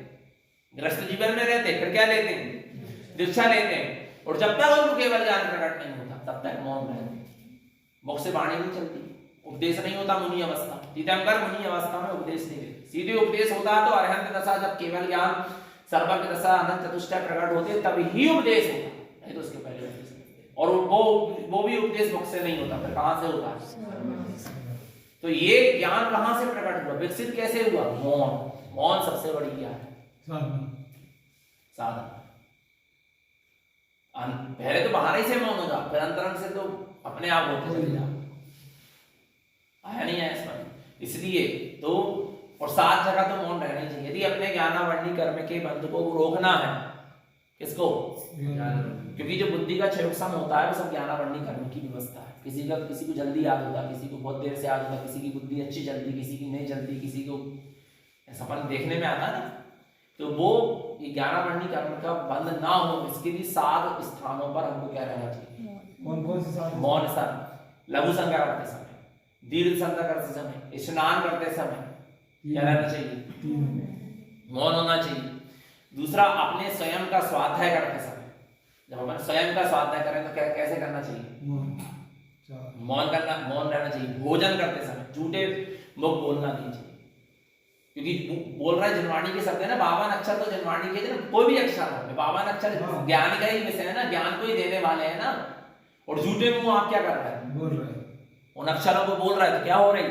गृहस्थ जीवन में रहते, फिर क्या लेते हैं? दीक्षा लेते हैं, और जब तक उनको केवल ज्ञान प्रकट नहीं होता तब तक मौन रहते, मुख से वाणी नहीं चलती, उपदेश नहीं होता मुनि अवस्था। तीर्थंकर मुनि अवस्था में उपदेश नहीं देते, सीधे उपदेश होता है तो अरहंत दशा, जब केवल ज्ञान सर्वज्ञ दशा अनंत चतुष्टय प्रकट होते तब ही उपदेश होता, नहीं तो उसके पहले उपदेश। और वो भी उपदेश मुख से नहीं होता, फिर कहां से होता है? तो ये ज्ञान कहां से प्रकट हुआ, विकसित कैसे हुआ? मौन। मौन सबसे बड़ी क्या है? साधन। पहले तो बाहर ही से मौन हो जाओ, फिर अंतरंग से तो अपने आप होते चले जाओ। आया नहीं आया समझ? इसलिए तो और 7 जगह तो मौन रहना ही चाहिए। यदि अपने ज्ञानावरणी कर्म के बंध को रोकना है, किसको? क्योंकि जो बुद्धि का क्षयोक्षम होता है वो सब ज्ञानावरणी कर्म की व्यवस्था है। किसी को जल्दी याद होता, किसी को बहुत देर से याद होता, किसी की बुद्धि अच्छी चलती, किसी की नहीं चलती, किसी को सफल देखने में आता ना। तो वो ये ज्ञानावरणी कर्म का बंध ना हो, इसके लिए 7 स्थानों पर हमको क्या रहना चाहिए? कौन से साथ? मौन स्थान, लघु संज्ञा करते समय, दीर्घ संज्ञा करते समय, स्नान करते समय क्या रहना चाहिए? मौन होना चाहिए। दूसरा, अपने स्वयं का स्वाध्याय करते समय, जब अपन स्वयं का स्वाध्याय करें तो कैसे करना चाहिए? मौन रहना चाहिए। भोजन करते समय झूठे मुख बोलना नहीं चाहिए, क्योंकि बोल रहा है जनवाणी के शब्द है ना, 52 अक्षर तो जनवाणी के ना, कोई भी अक्षर हो, 52 अक्षर ज्ञान का ही विषय है ना, ज्ञान को ही देने वाले हैं ना। और झूठे मुंह आप क्या कर रहे हैं? बोल रहे हैं। उन अक्षरों को बोल रहा है तो क्या हो रही है?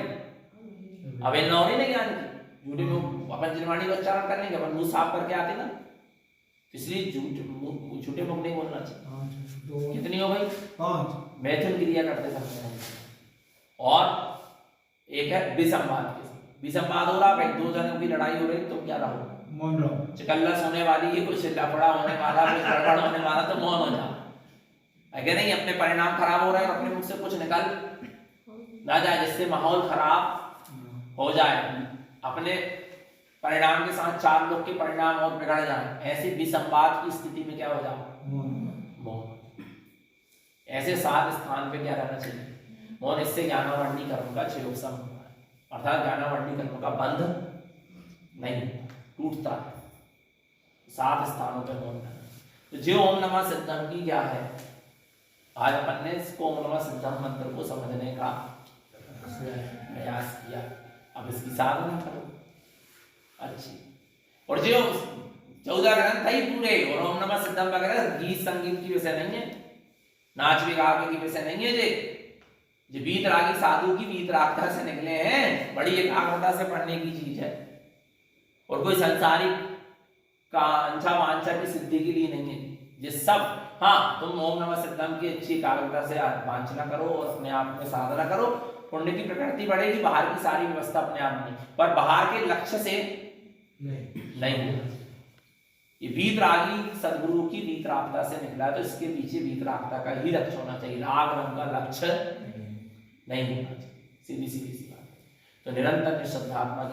अवहेलना हो रही ना ज्ञान की। झूठे मुंह अपन जनवाणी का उच्चारण कर लेंगे, अपन मुंह साफ करके आते ना, इसलिए झूठे मुख नहीं बोलना चाहिए। कितनी हो गई? 5। मैथुन क्रिया करते समय। और एक है विसंवाद। विसंवाद हो रहा भाई, 2 जनों की लड़ाई हो रही, तो क्या रहो? मौन रहो। चिकल्लस होने वाली है, कुछ लफड़ा होने वाला, कुछ गड़बड़ होने वाला, तो मौन हो जाओ। अगर नहीं अपने परिणाम खराब हो रहे हैं और अपने मुख से कुछ निकल ना जाए जिससे माहौल खराब हो जाए, अपने परिणाम के साथ 4 लोग के परिणाम और बिगड़ जाए, ऐसे विसंवाद की स्थिति में क्या हो जाओ? मौन। ऐसे 7 स्थान पे क्या रहना चाहिए? मौन। इससे ज्ञानावरणी कर्म का क्षयोक्षम होता है, अर्थात ज्ञानावरणी कर्म का बंध नहीं टूटता है। 7 स्थानों पे मौन रहना। तो जो ओम नमः सिद्धम की क्या है, आज अपन ने इसको ओम नमः सिद्धम मंत्र को समझने का प्रयास किया। अब इसकी साधना करो अच्छी। और जो 14 ग्रंथ है पूरे, और ओम नमः सिद्धम वगैरह गीत संगीत की विषय नहीं है, नाच विगावे की विषय नहीं है। जो वीतरागी साधु की वीतरागता से निकले हैं, बड़ी एकाग्रता से पढ़ने की चीज है, और कोई संसारिक का अंछा वांछा की सिद्धि के लिए नहीं है। जिस सब हाँ, तुम ओम नमः सिद्धम की अच्छी एकाग्रता से वांछना करो और अपने आप में साधना करो, पुण्य की प्रकृति बढ़ेगी। बाहर की सारी व्यवस्था अपने आप में, पर बाहर के लक्ष्य से नहीं। ये वीतरागी सदगुरु की वीतरागता से निकला है, तो इसके पीछे वीतरागता का ही लक्ष्य होना चाहिए, राग रंग का लक्ष्य नहीं होना चाहिए। सीधी सी बात। तो निरंतर निश्शब्दात्मा की